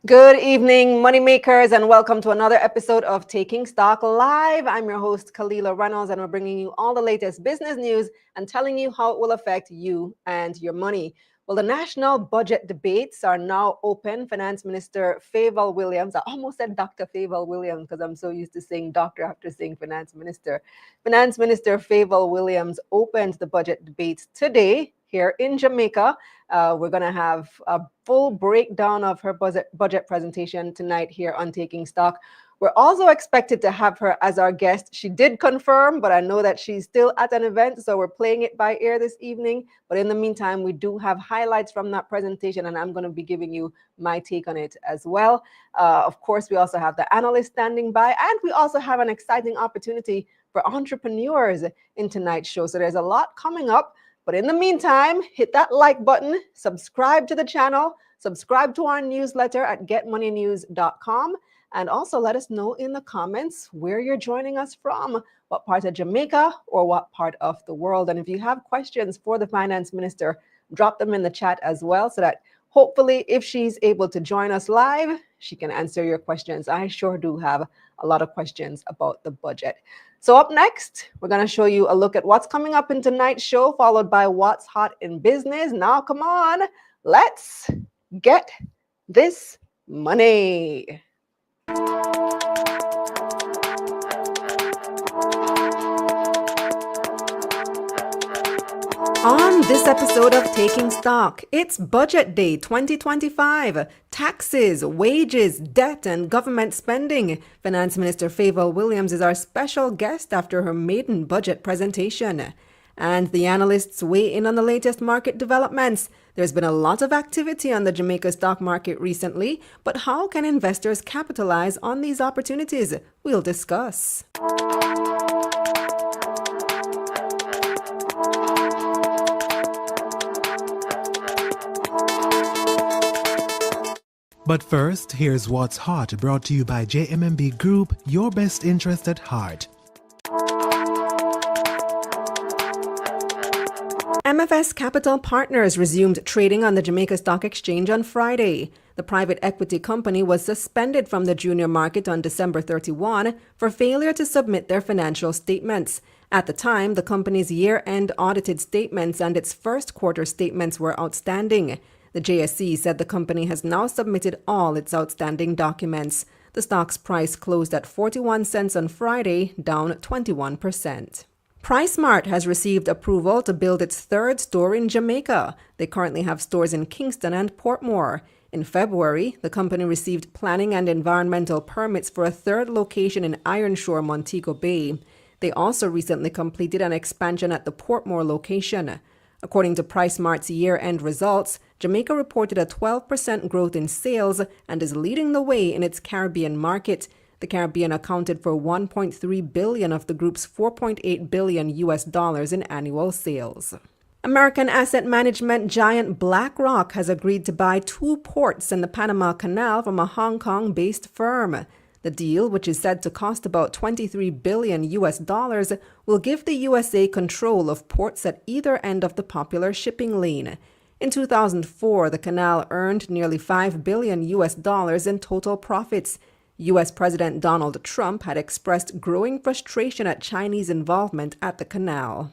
Good evening, moneymakers, and welcome to another episode of Taking Stock Live. I'm your host, Kalila Reynolds, and we're bringing you all the latest business news and telling you how it will affect you and your money. Well, the national budget debates are now open. Finance Minister Fayval Williams, I almost said Dr. Fayval Williams because I'm so used to saying doctor after saying finance minister. Finance Minister Fayval Williams opened the budget debates today here in Jamaica. We're going to have a full breakdown of her budget presentation tonight here on Taking Stock. We're also expected to have her as our guest. She did confirm, but I know that she's still at an event, so we're playing it by ear this evening. But in the meantime, we do have highlights from that presentation, and I'm going to be giving you my take on it as well. Of course, we also have the analysts standing by, and we also have an exciting opportunity for entrepreneurs in tonight's show. So there's a lot coming up. But in the meantime, hit that like button, subscribe to the channel, subscribe to our newsletter at getmoneynews.com, and also let us know in the comments where you're joining us from, what part of Jamaica or what part of the world. And if you have questions for the finance minister, drop them in the chat as well so that hopefully if she's able to join us live, she can answer your questions. I sure do have a lot of questions about the budget. So up next, we're going to show you a look at what's coming up in tonight's show, followed by what's hot in business. Now, come on, let's get this money. On this episode of Taking Stock, it's Budget Day 2025. Taxes, wages, debt, and government spending. Finance Minister Fayval Williams is our special guest after her maiden budget presentation. And the analysts weigh in on the latest market developments. There's been a lot of activity on the Jamaica stock market recently, but how can investors capitalize on these opportunities? We'll discuss. But first, here's What's Hot, brought to you by JMMB Group, your best interest at heart. MFS Capital Partners resumed trading on the Jamaica Stock Exchange on Friday. The private equity company was suspended from the junior market on December 31 for failure to submit their financial statements. At the time, the company's year-end audited statements and its first quarter statements were outstanding. The JSE said the company has now submitted all its outstanding documents. The stock's price closed at 41 cents on Friday, down 21%. PriceSmart has received approval to build its third store in Jamaica. They currently have stores in Kingston and Portmore. In February, the company received planning and environmental permits for a third location in Ironshore, Montego Bay. They also recently completed an expansion at the Portmore location. According to PriceSmart's year-end results, Jamaica reported a 12% growth in sales and is leading the way in its Caribbean market. The Caribbean accounted for $1.3 billion of the group's $4.8 billion in annual sales. American asset management giant BlackRock has agreed to buy 2 ports in the Panama Canal from a Hong Kong-based firm. The deal, which is said to cost about $23 billion, will give the USA control of ports at either end of the popular shipping lane. In 2004, the canal earned nearly $5 billion in total profits. U.S. President Donald Trump had expressed growing frustration at Chinese involvement at the canal.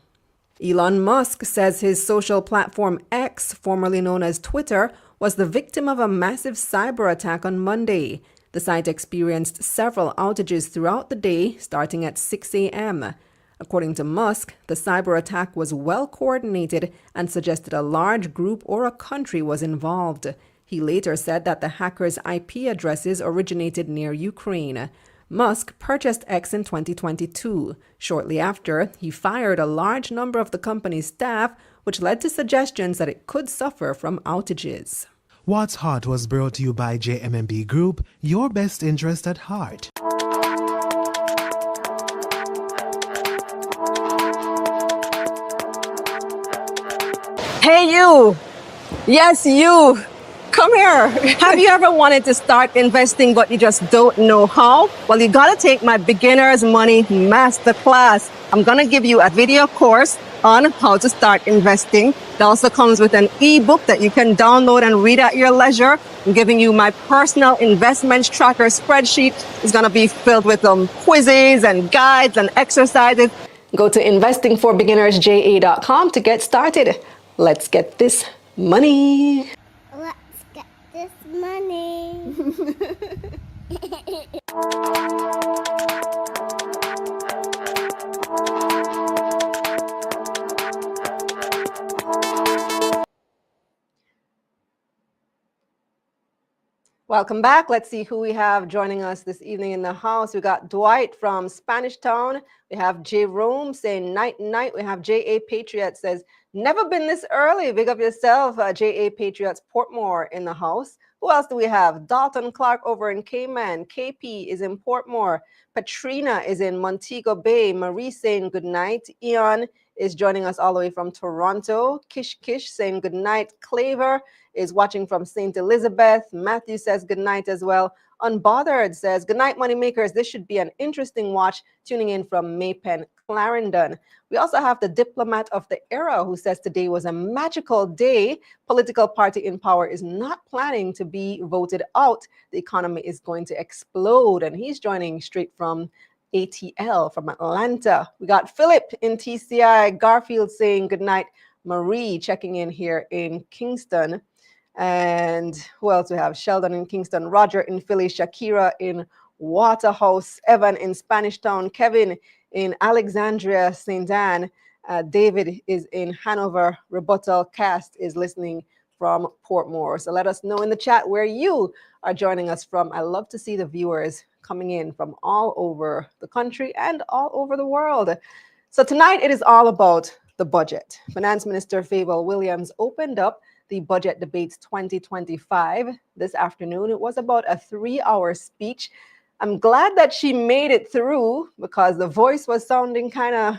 Elon Musk says his social platform X, formerly known as Twitter, was the victim of a massive cyber attack on Monday. The site experienced several outages throughout the day, starting at 6 a.m. According to Musk, the cyber attack was well coordinated and suggested a large group or a country was involved. He later said that the hackers' IP addresses originated near Ukraine. Musk purchased X in 2022. Shortly after, he fired a large number of the company's staff, which led to suggestions that it could suffer from outages. What's Hot was brought to you by JMMB Group, your best interest at heart. Hey, you! Yes, you! Come here. Have you ever wanted to start investing but you just don't know how? Well, you gotta take my Beginner's Money Masterclass. I'm gonna give you a video course on how to start investing It also comes with an ebook that you can download and read at your leisure. I'm giving you my personal investments tracker spreadsheet. It's going to be filled with quizzes and guides and exercises. Go to investingforbeginnersja.com to get started. Let's get this money. Let's get this money. Welcome back. Let's see who we have joining us this evening in the house. We got Dwight from Spanish Town. We have Jerome saying night night. We have J.A. Patriot says, never been this early. Big up yourself, J.A. Patriots Portmore in the house. Who else do we have? Dalton Clark over in Cayman. KP is in Portmore. Patrina is in Montego Bay. Marie saying good night. Ian is joining us all the way from Toronto. Kish Kish saying good night. Claver is watching from St. Elizabeth. Matthew says good night as well. Unbothered says, good night, money makers. This should be an interesting watch. Tuning in from Maypen, Clarendon. We also have the diplomat of the era who says today was a magical day. Political party in power is not planning to be voted out. The economy is going to explode. And he's joining straight from ATL from Atlanta. We got Philip in TCI. Garfield saying good night. Marie checking in here in Kingston. And who else we have? Sheldon in Kingston, Roger in Philly, Shakira in Waterhouse, Evan in Spanish Town, Kevin in Alexandria, St. Anne, David is in Hanover, Rebuttal Cast is listening from Portmore. So let us know in the chat where you are joining us from. I love to see the viewers coming in from all over the country and all over the world. So tonight it is all about the budget. Finance Minister Fayval Williams opened up the Budget Debates 2025 this afternoon. It was about a 3-hour speech. I'm glad that she made it through because the voice was sounding kind of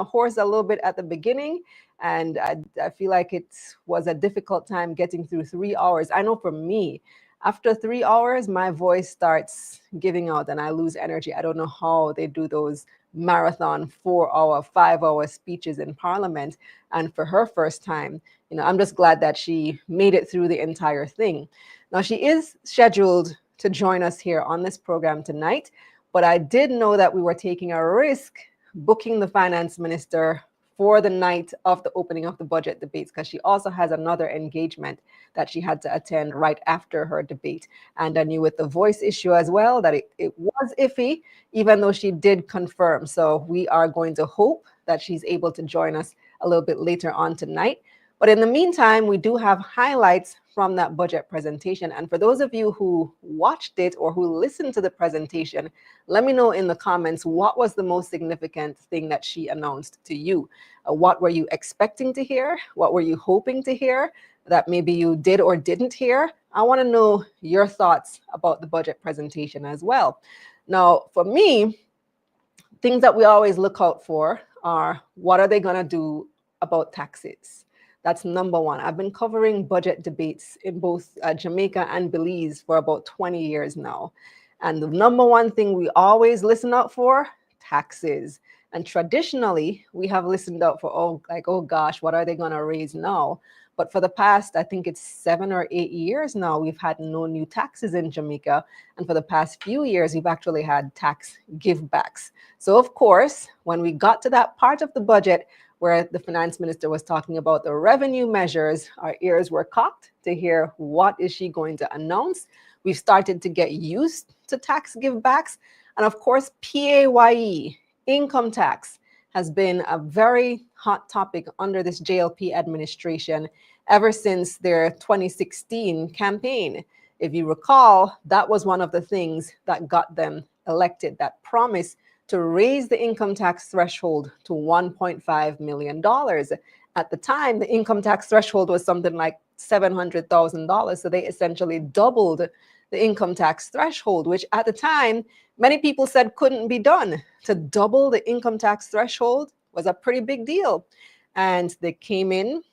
hoarse a little bit at the beginning. And I feel like it was a difficult time getting through 3 hours. I know for me, after 3 hours, my voice starts giving out and I lose energy. I don't know how they do those marathon 4-hour, 5-hour speeches in Parliament. And for her first time, I'm just glad that she made it through the entire thing. Now, she is scheduled to join us here on this program tonight, but I did know that we were taking a risk booking the finance minister for the night of the opening of the budget debates because she also has another engagement that she had to attend right after her debate. And I knew with the voice issue as well that it was iffy, even though she did confirm. So we are going to hope that she's able to join us a little bit later on tonight. But in the meantime, we do have highlights from that budget presentation. And for those of you who watched it or who listened to the presentation, let me know in the comments what was the most significant thing that she announced to you. What were you expecting to hear? What were you hoping to hear that maybe you did or didn't hear? I want to know your thoughts about the budget presentation as well. Now, for me, things that we always look out for are what are they going to do about taxes? That's number one. I've been covering budget debates in both Jamaica and Belize for about 20 years now. And the number one thing we always listen out for, taxes. And traditionally, we have listened out for, oh gosh, what are they going to raise now? But for the past, I think it's 7 or 8 years now, we've had no new taxes in Jamaica. And for the past few years, we've actually had tax givebacks. So of course, when we got to that part of the budget where the finance minister was talking about the revenue measures, our ears were cocked to hear what is she going to announce. We've started to get used to tax givebacks. And of course, PAYE, income tax, has been a very hot topic under this JLP administration ever since their 2016 campaign. If you recall, that was one of the things that got them elected, that promise to raise the income tax threshold to $1.5 million. At the time, the income tax threshold was something like $700,000. So they essentially doubled the income tax threshold, which at the time, many people said couldn't be done. To double the income tax threshold was a pretty big deal. And they came in,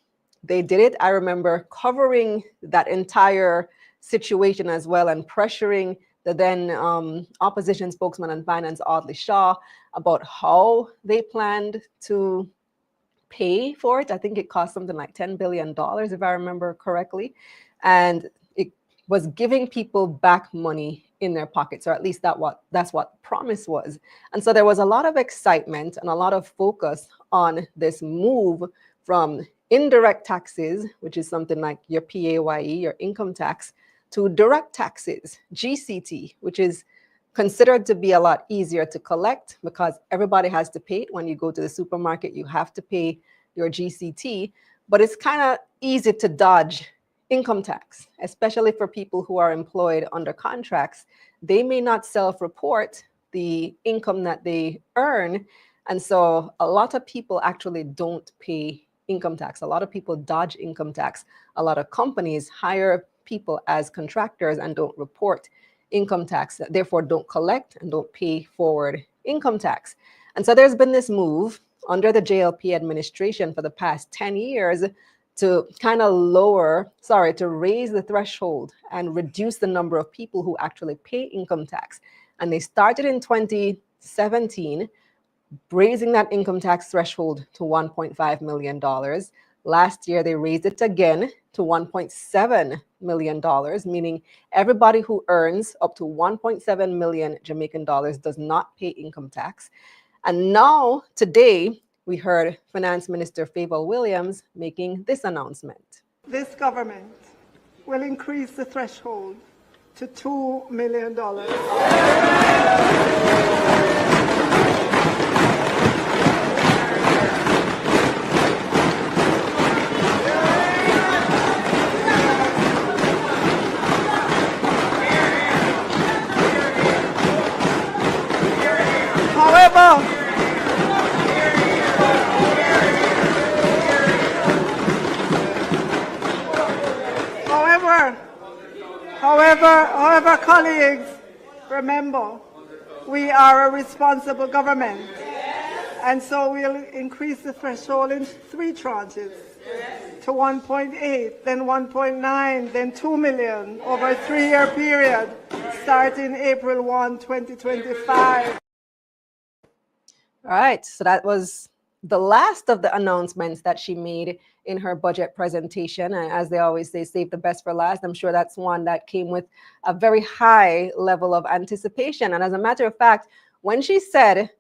they did it. I remember covering that entire situation as well and pressuring the then opposition spokesman on finance, Audley Shaw, about how they planned to pay for it. I think it cost something like $10 billion, if I remember correctly. And it was giving people back money in their pockets, or at least that's what the promise was. And so there was a lot of excitement and a lot of focus on this move from indirect taxes, which is something like your PAYE, your income tax, to direct taxes, GCT, which is considered to be a lot easier to collect because everybody has to pay it. When you go to the supermarket, you have to pay your GCT, but it's kind of easy to dodge income tax, especially for people who are employed under contracts. They may not self-report the income that they earn, and so a lot of people actually don't pay income tax. A lot of people dodge income tax. A lot of companies hire people as contractors and don't report income tax, therefore don't collect and don't pay forward income tax. And so there's been this move under the JLP administration for the past 10 years to kind of raise the threshold and reduce the number of people who actually pay income tax. And they started in 2017, raising that income tax threshold to $1.5 million. Last year, they raised it again to $1.7 million, meaning everybody who earns up to 1.7 million Jamaican dollars does not pay income tax. And now, today, we heard Finance Minister Fayval Williams making this announcement. This government will increase the threshold to $2 million. However, colleagues, remember, we are a responsible government, and so we'll increase the threshold in 3 tranches to 1.8, then 1.9, then 2 million over a 3-year period, starting April 1, 2025. All right, so that was the last of the announcements that she made in her budget presentation. And as they always say, save the best for last. I'm sure that's one that came with a very high level of anticipation. And as a matter of fact, when she said,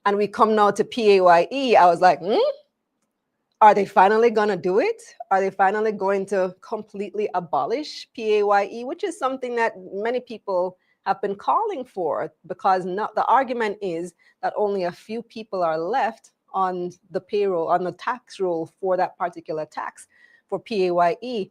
and we come now to PAYE, I was like, are they finally going to do it? Are they finally going to completely abolish PAYE, which is something that many people have been calling for, because the argument is that only a few people are left on the payroll, on the tax roll for that particular tax for PAYE.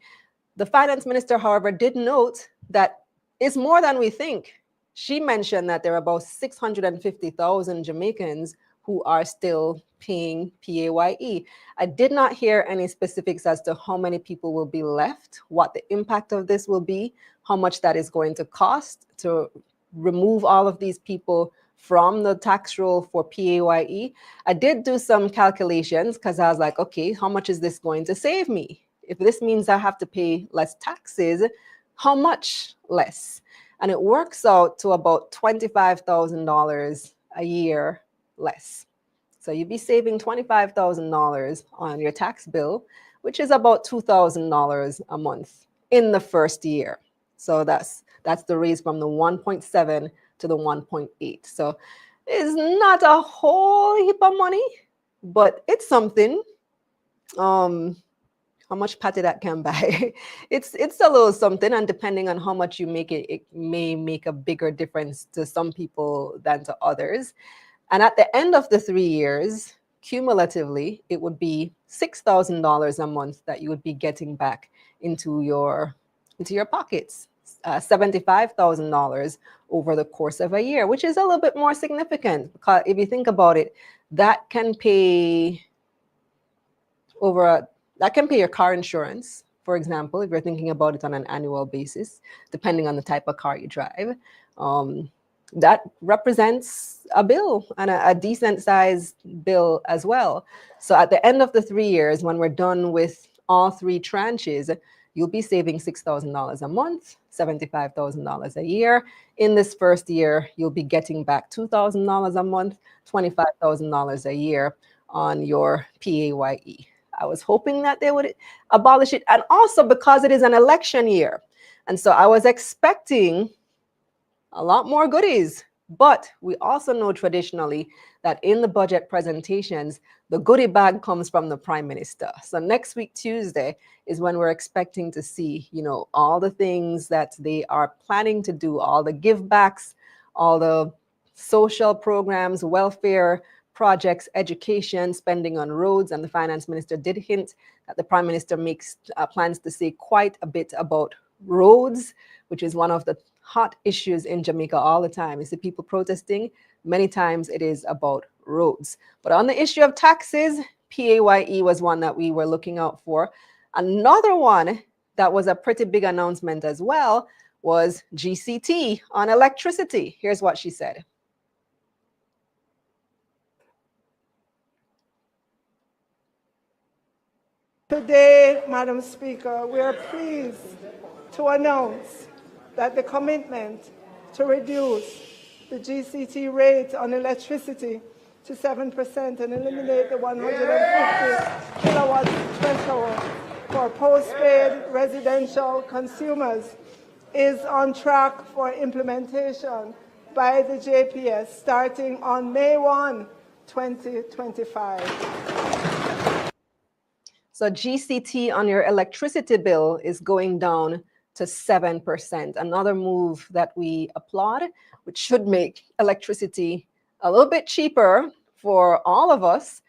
The finance minister, however, did note that it's more than we think. She mentioned that there are about 650,000 Jamaicans who are still paying PAYE. I did not hear any specifics as to how many people will be left, what the impact of this will be, how much that is going to cost to remove all of these people from the tax roll for PAYE. I did do some calculations because I was like, okay, how much is this going to save me? If this means I have to pay less taxes, how much less? And it works out to about $25,000 a year less. So you'd be saving $25,000 on your tax bill, which is about $2,000 a month in the first year. So that's the raise from the 1.7 to the 1.8. So it's not a whole heap of money, but it's something. How much patty that can buy? It's a little something, and depending on how much you make it, it may make a bigger difference to some people than to others. And at the end of the 3 years, cumulatively, it would be $6,000 a month that you would be getting back into your pockets. $75,000 over the course of a year, which is a little bit more significant, because if you think about it, that can pay your car insurance, for example, if you're thinking about it on an annual basis, depending on the type of car you drive. That represents a bill, and a decent sized bill as well. So at the end of the 3 years, when we're done with all 3 tranches, you'll be saving $6,000 a month, $75,000 a year. In this first year, you'll be getting back $2,000 a month, $25,000 a year on your PAYE. I was hoping that they would abolish it, and also because it is an election year. And so I was expecting a lot more goodies. But we also know traditionally that in the budget presentations, the goodie bag comes from the Prime Minister. So next week, Tuesday, is when we're expecting to see, all the things that they are planning to do, all the givebacks, all the social programs, welfare projects, education, spending on roads. And the Finance Minister did hint that the Prime Minister makes plans to say quite a bit about roads, which is one of the hot issues in Jamaica all the time. You see people protesting. Many times it is about roads. But on the issue of taxes, PAYE was one that we were looking out for. Another one that was a pretty big announcement as well was GCT on electricity. Here's what she said. Today, Madam Speaker, we are pleased to announce that the commitment to reduce the GCT rate on electricity to 7% and eliminate the 150 kilowatt threshold for postpaid residential consumers is on track for implementation by the JPS starting on May 1, 2025. So GCT on your electricity bill is going down to 7%. Another move that we applaud, which should make electricity a little bit cheaper for all of us.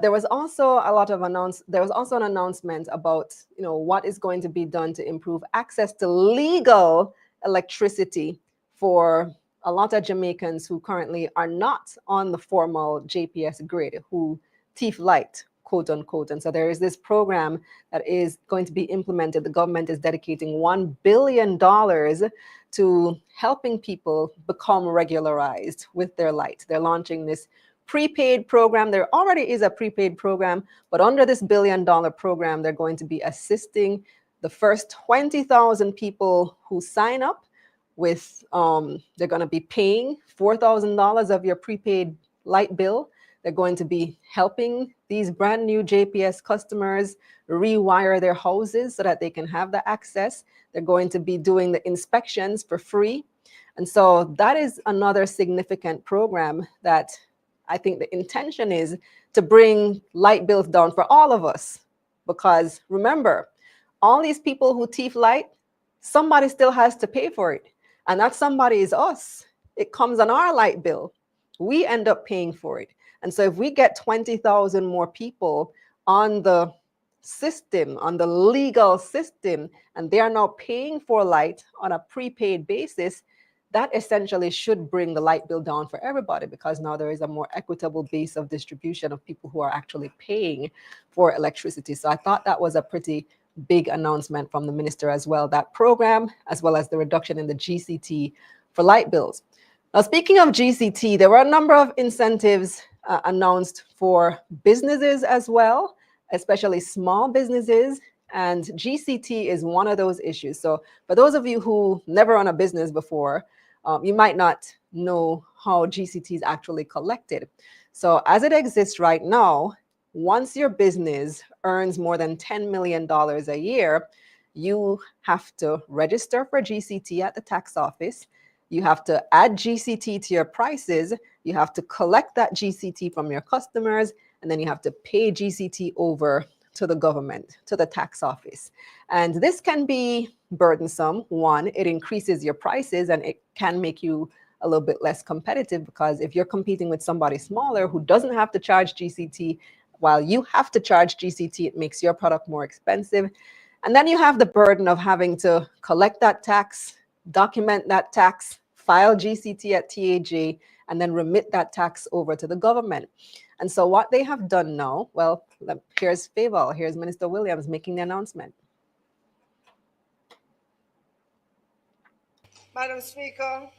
There was also an announcement about what is going to be done to improve access to legal electricity for a lot of Jamaicans who currently are not on the formal JPS grid, who thief light, quote unquote. And so there is this program that is going to be implemented. The government is dedicating $1 billion to helping people become regularized with their light. They're launching this prepaid program. There already is a prepaid program, but under this $1 billion program, they're going to be assisting the first 20,000 people who sign up with, they're going to be paying $4,000 of your prepaid light bill. They're going to be helping these brand new JPS customers rewire their houses so that they can have the access. They're going to be doing the inspections for free. And so that is another significant program that I think the intention is to bring light bills down for all of us. Because remember, all these people who thief light, somebody still has to pay for it. And that somebody is us. It comes on our light bill. We end up paying for it. And so if we get 20,000 more people on the system, on the legal system, and they are now paying for light on a prepaid basis, that essentially should bring the light bill down for everybody, because now there is a more equitable base of distribution of people who are actually paying for electricity. So I thought that was a pretty big announcement from the minister as well, that program, as well as the reduction in the GCT for light bills. Now, speaking of GCT, there were a number of incentives announced for businesses as well, especially small businesses. And GCT is one of those issues. So for those of you who never run a business before, you might not know how GCT is actually collected. So as it exists right now, once your business earns more than $10 million a year, you have to register for GCT at the tax office. You have to add GCT to your prices. You have to collect that GCT from your customers, and then you have to pay GCT over to the government, to the tax office. And this can be burdensome. One, it increases your prices and it can make you a little bit less competitive, because if you're competing with somebody smaller who doesn't have to charge GCT while you have to charge GCT, it makes your product more expensive. And then you have the burden of having to collect that tax, document that tax, file GCT at TAJ, and then remit that tax over to the government. And so what they have done now, well, here's Fayval, here's Minister Williams making the announcement. Madam Speaker,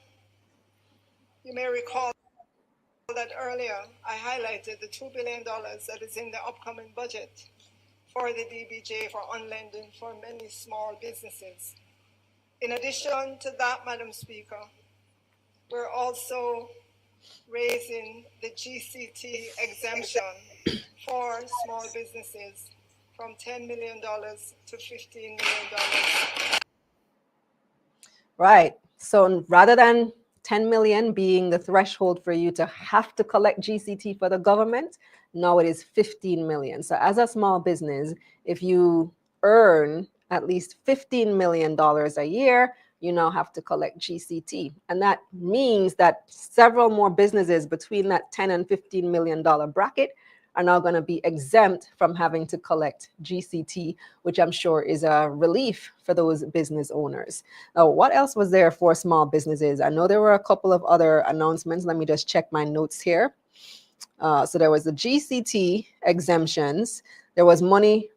you may recall that earlier I highlighted the $2 billion that is in the upcoming budget for the DBJ for on-lending for many small businesses. In addition to that, Madam Speaker, we're also raising the GCT exemption for small businesses from $10 million to $15 million. Right. So rather than 10 million being the threshold for you to have to collect GCT for the government, now it is 15 million. So as a small business, if you earn at least $15 million a year, you now have to collect GCT. And that means that several more businesses between that 10 and $15 million bracket are now going to be exempt from having to collect GCT, which I'm sure is a relief for those business owners. Now, what else was there for small businesses? I know there were a couple of other announcements. Let me just check my notes here. So there was the GCT exemptions. There was money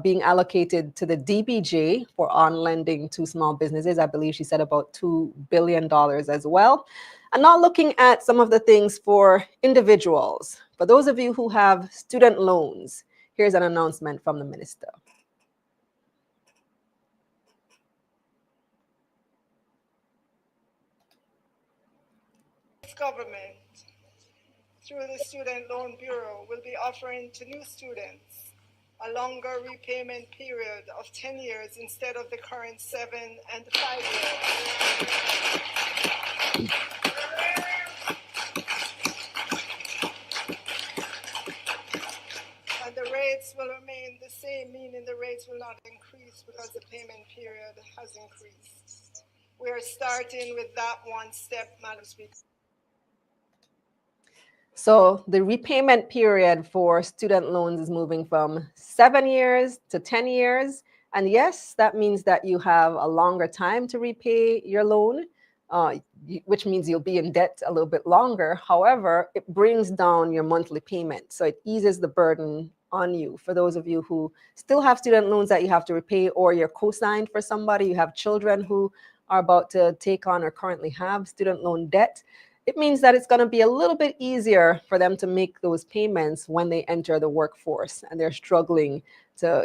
being allocated to the DBJ for on lending to small businesses. I believe she said about $2 billion as well. And now looking at some of the things for individuals. For those of you who have student loans, here's an announcement from the minister. This government, through the Student Loan Bureau, will be offering to new students a longer repayment period of 10 years instead of the current 7 and 5 years. And the rates will remain the same, meaning the rates will not increase because the payment period has increased. We are starting with that one step, Madam Speaker. So the repayment period for student loans is moving from 7 years to 10 years. And yes, that means that you have a longer time to repay your loan, which means you'll be in debt a little bit longer. However, it brings down your monthly payment. So it eases the burden on you. For those of you who still have student loans that you have to repay, or you're co-signed for somebody, you have children who are about to take on or currently have student loan debt, it means that it's going to be a little bit easier for them to make those payments when they enter the workforce and they're struggling to,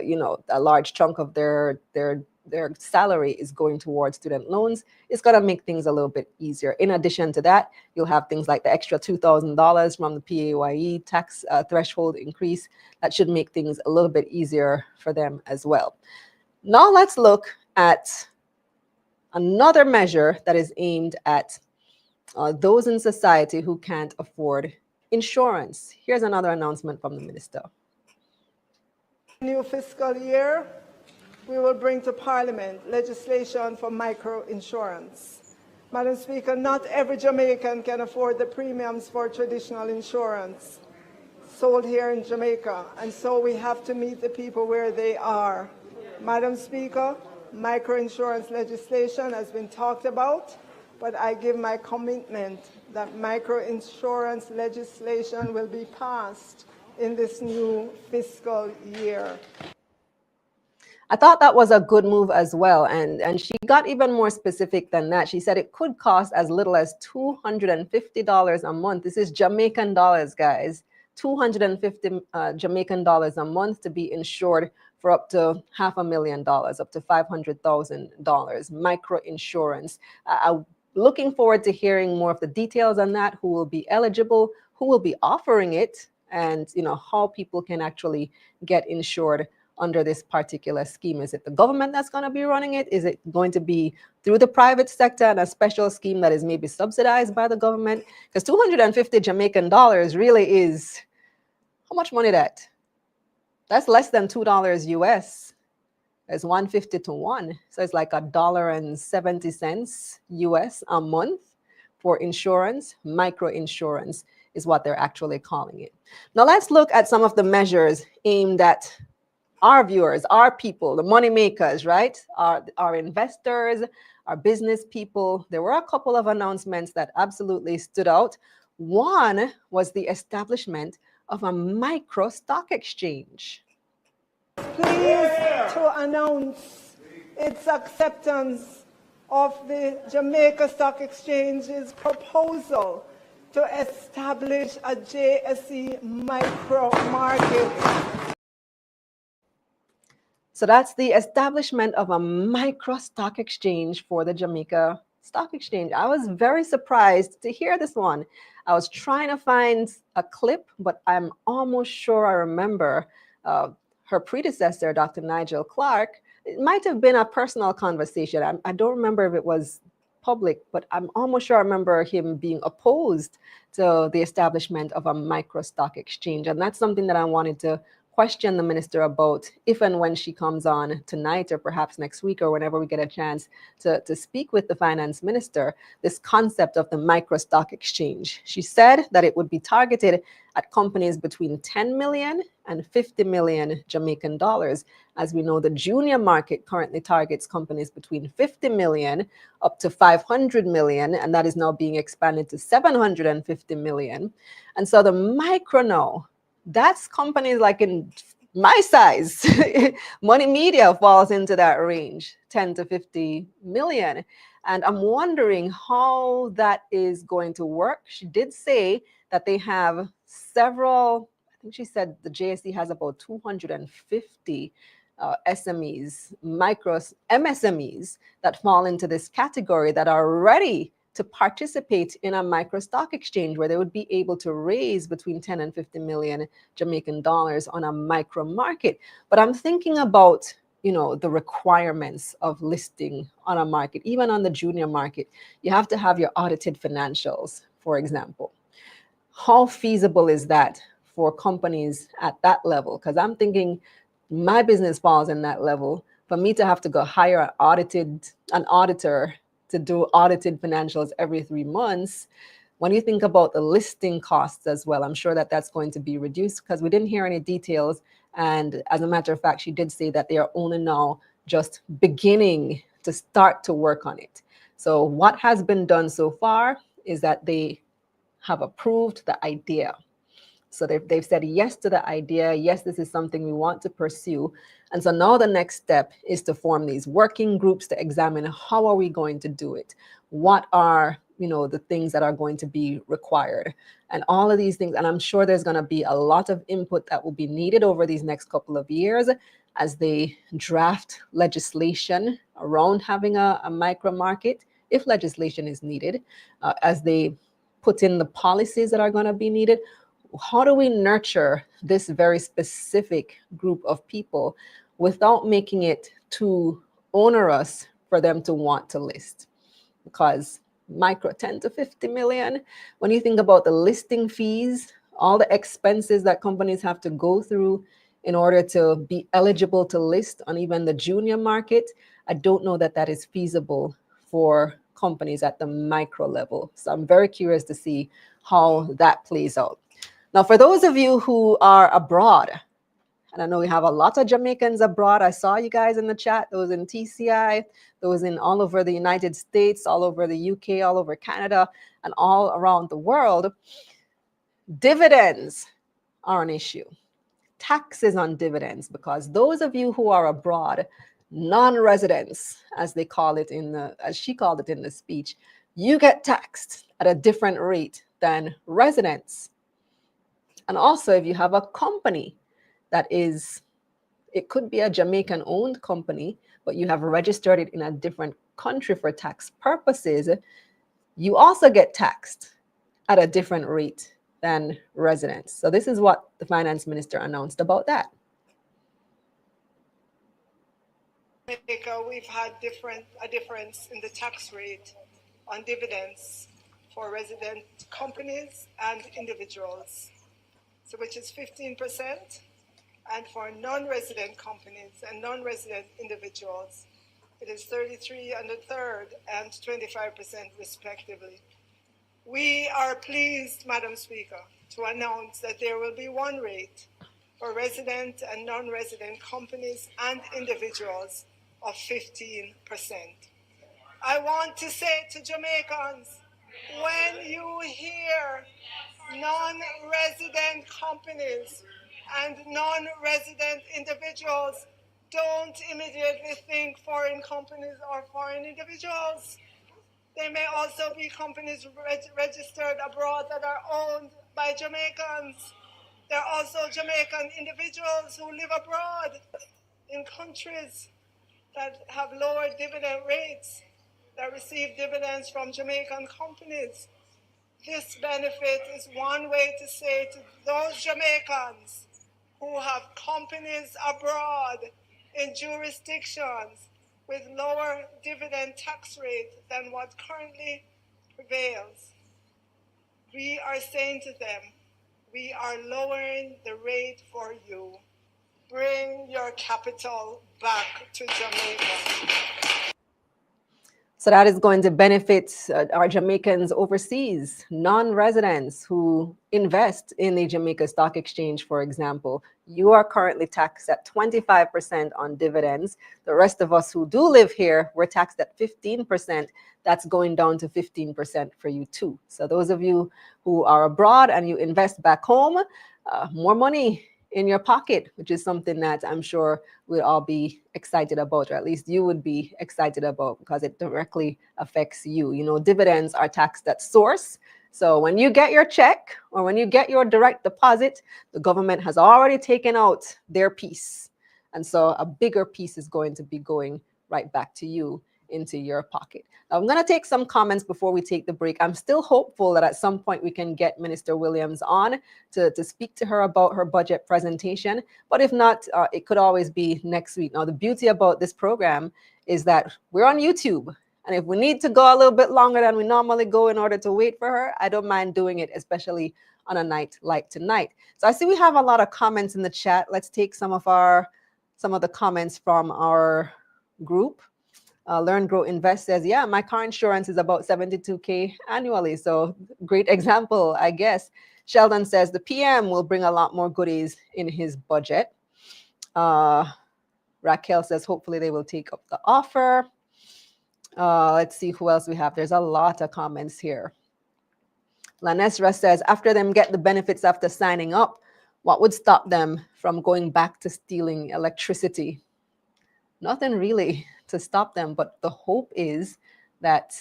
a large chunk of their salary is going towards student loans. It's going to make things a little bit easier. In addition to that, you'll have things like the extra $2,000 from the PAYE tax threshold increase. That should make things a little bit easier for them as well. Now let's look at another measure that is aimed at those in society who can't afford insurance. Here's another announcement from the minister. New fiscal year, we will bring to Parliament legislation for micro-insurance. Madam Speaker, not every Jamaican can afford the premiums for traditional insurance sold here in Jamaica, and so we have to meet the people where they are. Madam Speaker, micro-insurance legislation has been talked about, but I give my commitment that micro-insurance legislation will be passed in this new fiscal year. I thought that was a good move as well. And she got even more specific than that. She said it could cost as little as $250 a month. This is Jamaican dollars, guys. 250 Jamaican dollars a month to be insured for up to $500,000, up to $500,000, micro insurance. Looking forward to hearing more of the details on that, who will be eligible, who will be offering it, and how people can actually get insured under this particular scheme. Is it the government that's going to be running it? Is it going to be through the private sector and a special scheme that is maybe subsidized by the government? Because 250 Jamaican dollars really is, how much money that's less than $2 US. It's 150 to 1. So it's like $1.70 US a month for insurance. Micro insurance is what they're actually calling it. Now let's look at some of the measures aimed at our viewers, our people, the money makers, right? Our investors, our business people. There were a couple of announcements that absolutely stood out. One was the establishment of a micro stock exchange. Pleased to announce its acceptance of the Jamaica Stock Exchange's proposal to establish a JSE micro market. So that's the establishment of a micro stock exchange for the Jamaica Stock Exchange. I was very surprised to hear this one. I was trying to find a clip, but I'm almost sure I remember her predecessor, Dr. Nigel Clark. It might have been a personal conversation. I don't remember if it was public, but I'm almost sure I remember him being opposed to the establishment of a micro stock exchange. And that's something that I wanted to question the minister about if and when she comes on tonight or perhaps next week or whenever we get a chance to speak with the finance minister, this concept of the micro stock exchange. She said that it would be targeted at companies between 10 million and 50 million Jamaican dollars. As we know, the junior market currently targets companies between 50 million up to 500 million, and that is now being expanded to 750 million. And so the micro now, that's companies like in my size. Money Media falls into that range, 10 to 50 million. And I'm wondering how that is going to work. She did say that they have several, I think she said the JSE has about 250 SMEs, micros, MSMEs that fall into this category that are ready to participate in a micro stock exchange where they would be able to raise between 10 and 50 million Jamaican dollars on a micro market. But I'm thinking about, the requirements of listing on a market, even on the junior market. You have to have your audited financials, for example. How feasible is that for companies at that level? Because I'm thinking my business falls in that level. For me to have to go hire an auditor to do audited financials every 3 months, when you think about the listing costs as well, I'm sure that that's going to be reduced because we didn't hear any details. And as a matter of fact, she did say that they are only now just beginning to start to work on it. So what has been done so far is that they have approved the idea. So they've said yes to the idea. Yes, this is something we want to pursue. And so now the next step is to form these working groups to examine how are we going to do it? What are, the things that are going to be required? And all of these things. And I'm sure there's going to be a lot of input that will be needed over these next couple of years as they draft legislation around having a micro market, if legislation is needed, as they put in the policies that are going to be needed. How do we nurture this very specific group of people without making it too onerous for them to want to list? Because micro 10 to 50 million, when you think about the listing fees, all the expenses that companies have to go through in order to be eligible to list on even the junior market, I don't know that that is feasible for companies at the micro level. So I'm very curious to see how that plays out. Now, for those of you who are abroad, and I know we have a lot of Jamaicans abroad. I saw you guys in the chat, those in TCI, those in all over the United States, all over the UK, all over Canada, and all around the world. Dividends are an issue. Taxes on dividends, because those of you who are abroad, non-residents, as they call it as she called it in the speech, you get taxed at a different rate than residents. And also, if you have a company that it could be a Jamaican owned company, but you have registered it in a different country for tax purposes, you also get taxed at a different rate than residents. So this is what the finance minister announced about that. Jamaica, we've had a difference in the tax rate on dividends for resident companies and individuals, so which is 15%, and for non-resident companies and non-resident individuals, it is 33 and a third and 25% respectively. We are pleased, Madam Speaker, to announce that there will be one rate for resident and non-resident companies and individuals of 15%. I want to say to Jamaicans, when you hear non-resident companies and non-resident individuals, don't immediately think foreign companies or foreign individuals. They may also be companies registered abroad that are owned by Jamaicans. There are also Jamaican individuals who live abroad in countries that have lower dividend rates that receive dividends from Jamaican companies. This benefit is one way to say to those Jamaicans who have companies abroad in jurisdictions with lower dividend tax rate than what currently prevails. We are saying to them, we are lowering the rate for you. Bring your capital back to Jamaica. So that is going to benefit our Jamaicans overseas, non-residents who invest in the Jamaica Stock Exchange, for example. You are currently taxed at 25% on dividends. The rest of us who do live here, we're taxed at 15%. That's going down to 15% for you too. So those of you who are abroad and you invest back home, more money in your pocket, which is something that I'm sure we'll all be excited about, or at least you would be excited about, because it directly affects you. You know, dividends are taxed at source. So when you get your check or when you get your direct deposit, the government has already taken out their piece. And so a bigger piece is going to be going right back to you into your pocket. Now, I'm going to take some comments before we take the break. I'm still hopeful that at some point we can get Minister Williams on to speak to her about her budget presentation. But if not, it could always be next week. Now, the beauty about this program is that we're on YouTube. And if we need to go a little bit longer than we normally go in order to wait for her, I don't mind doing it, especially on a night like tonight. So I see we have a lot of comments in the chat. Let's take some of the comments from our group. Learn, Grow, Invest says, yeah, my car insurance is about $72K annually. So great example, I guess. Sheldon says the PM will bring a lot more goodies in his budget. Raquel says, hopefully they will take up the offer. Let's see who else we have. There's a lot of comments here. Lanesra says, after them get the benefits after signing up, what would stop them from going back to stealing electricity? Nothing really to stop them, but the hope is that,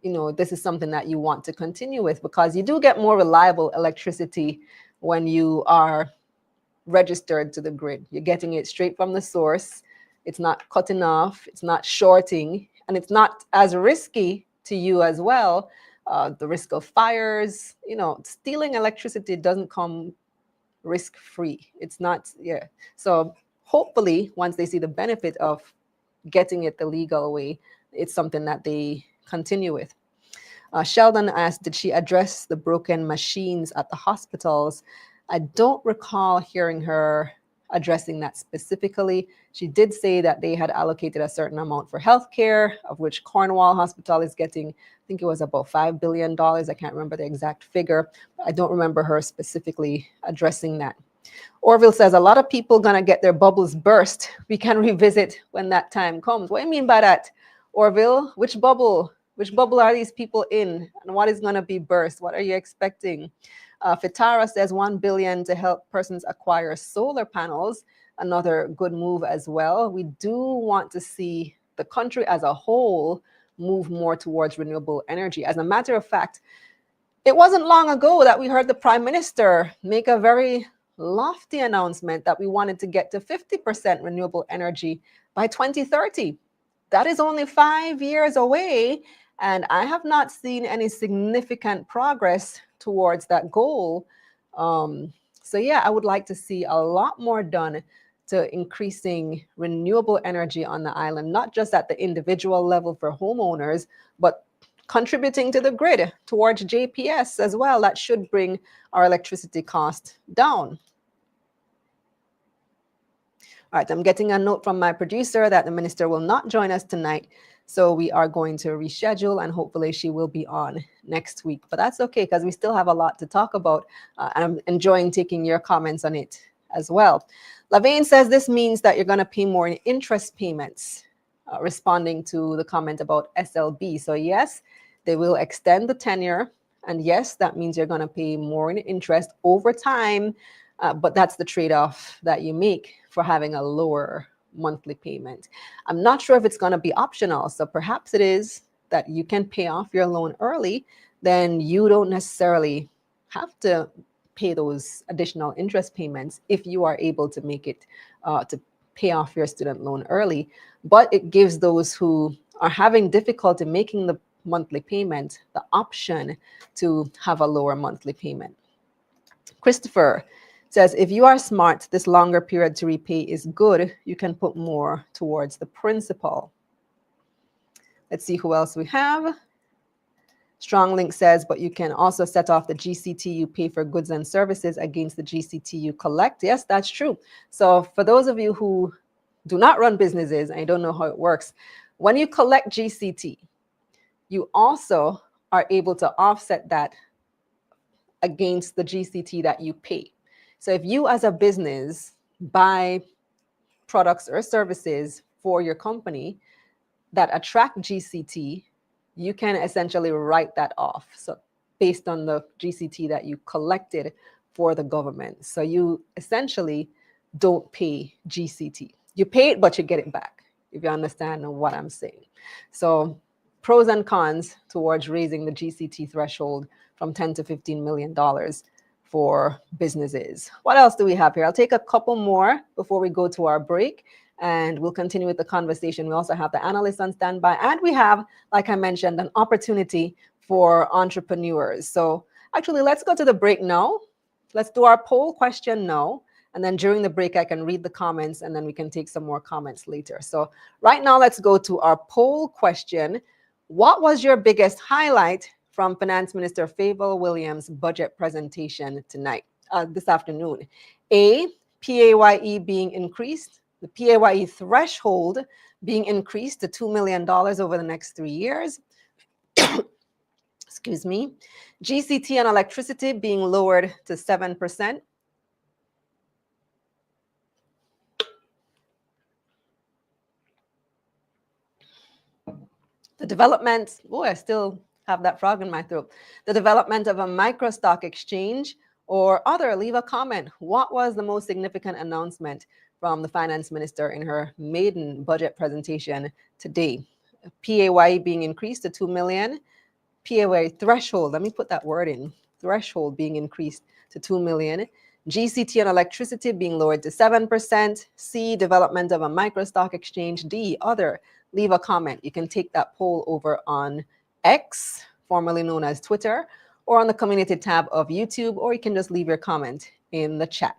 you know, this is something that you want to continue with, because you do get more reliable electricity when you are registered to the grid. You're getting it straight from the source. It's not cutting off, it's not shorting, and it's not as risky to you as well. The risk of fires, you know, stealing electricity doesn't come risk-free. It's not, yeah. So hopefully, once they see the benefit of getting it the legal way, it's something that they continue with. Sheldon asked, did she address the broken machines at the hospitals? I don't recall hearing her addressing that specifically. She did say that they had allocated a certain amount for healthcare, of which Cornwall Hospital is getting, I think it was about $5 billion. I can't remember the exact figure. I don't remember her specifically addressing that. Orville says, a lot of people gonna get their bubbles burst. We can revisit when that time comes. What do you mean by that, Orville? Which bubble? Which bubble are these people in? And what is gonna be burst? What are you expecting? Fitara says $1 billion to help persons acquire solar panels. Another good move as well. We do want to see the country as a whole move more towards renewable energy. As a matter of fact, it wasn't long ago that we heard the Prime Minister make a very lofty announcement that we wanted to get to 50% renewable energy by 2030. That is only 5 years away, and I have not seen any significant progress towards that goal. So yeah, I would like to see a lot more done to increasing renewable energy on the island, not just at the individual level for homeowners, but contributing to the grid towards JPS as well. That should bring our electricity cost down. All right, I'm getting a note from my producer that the minister will not join us tonight. So we are going to reschedule, and hopefully she will be on next week. But that's okay, because we still have a lot to talk about. And I'm enjoying taking your comments on it as well. Lavaine says this means that you're going to pay more in interest payments, responding to the comment about SLB. So yes, they will extend the tenure. And yes, that means you're going to pay more in interest over time. But that's the trade-off that you make for having a lower monthly payment. I'm not sure if it's going to be optional. So perhaps it is that you can pay off your loan early. Then you don't necessarily have to pay those additional interest payments if you are able to make it to pay off your student loan early. But it gives those who are having difficulty making the monthly payment the option to have a lower monthly payment. Christopher says, if you are smart, this longer period to repay is good. You can put more towards the principal. Let's see who else we have. Stronglink says, but you can also set off the GCT you pay for goods and services against the GCT you collect. Yes, that's true. So for those of you who do not run businesses and don't know how it works, when you collect GCT, you also are able to offset that against the GCT that you pay. So if you as a business buy products or services for your company that attract GCT, you can essentially write that off. So based on the GCT that you collected for the government. So you essentially don't pay GCT. You pay it, but you get it back, if you understand what I'm saying. So pros and cons towards raising the GCT threshold from $10 to $15 million for businesses. What else do we have here? I'll take a couple more before we go to our break, and we'll continue with the conversation. We also have the analysts on standby, and we have, like I mentioned, an opportunity for entrepreneurs. So actually, let's go to the break now. Let's do our poll question now. And then during the break, I can read the comments, and then we can take some more comments later. So right now, let's go to our poll question. What was your biggest highlight from Finance Minister Fayval Williams' budget presentation this afternoon? A, PAYE being increased, the PAYE threshold being increased to $2 million over the next 3 years. Excuse me. GCT on electricity being lowered to 7%. The development, I still have that frog in my throat. The development of a micro stock exchange or other, leave a comment. What was the most significant announcement from the finance minister in her maiden budget presentation today? PAYE being increased to 2 million. PAYE threshold, let me put that word in, threshold being increased to 2 million. GCT on electricity being lowered to 7%. C, development of a micro stock exchange. D, other. Leave a comment. You can take that poll over on X, formerly known as Twitter, or on the community tab of YouTube, or you can just leave your comment in the chat.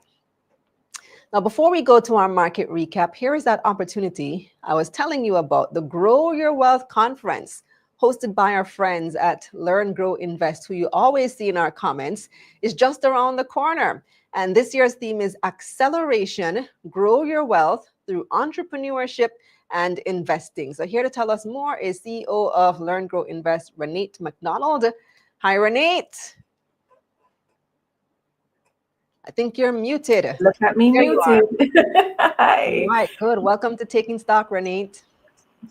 Now, before we go to our market recap, here is that opportunity I was telling you about, the Grow Your Wealth Conference, hosted by our friends at Learn, Grow, Invest, who you always see in our comments, is just around the corner. And this year's theme is Acceleration, Grow Your Wealth through Entrepreneurship and Investing. So here to tell us more is CEO of Learn, Grow, Invest, Renate McDonald. Hi, Renate. I think you're muted. Look at me muted. Hi. All right, good. Welcome to Taking Stock, Renate.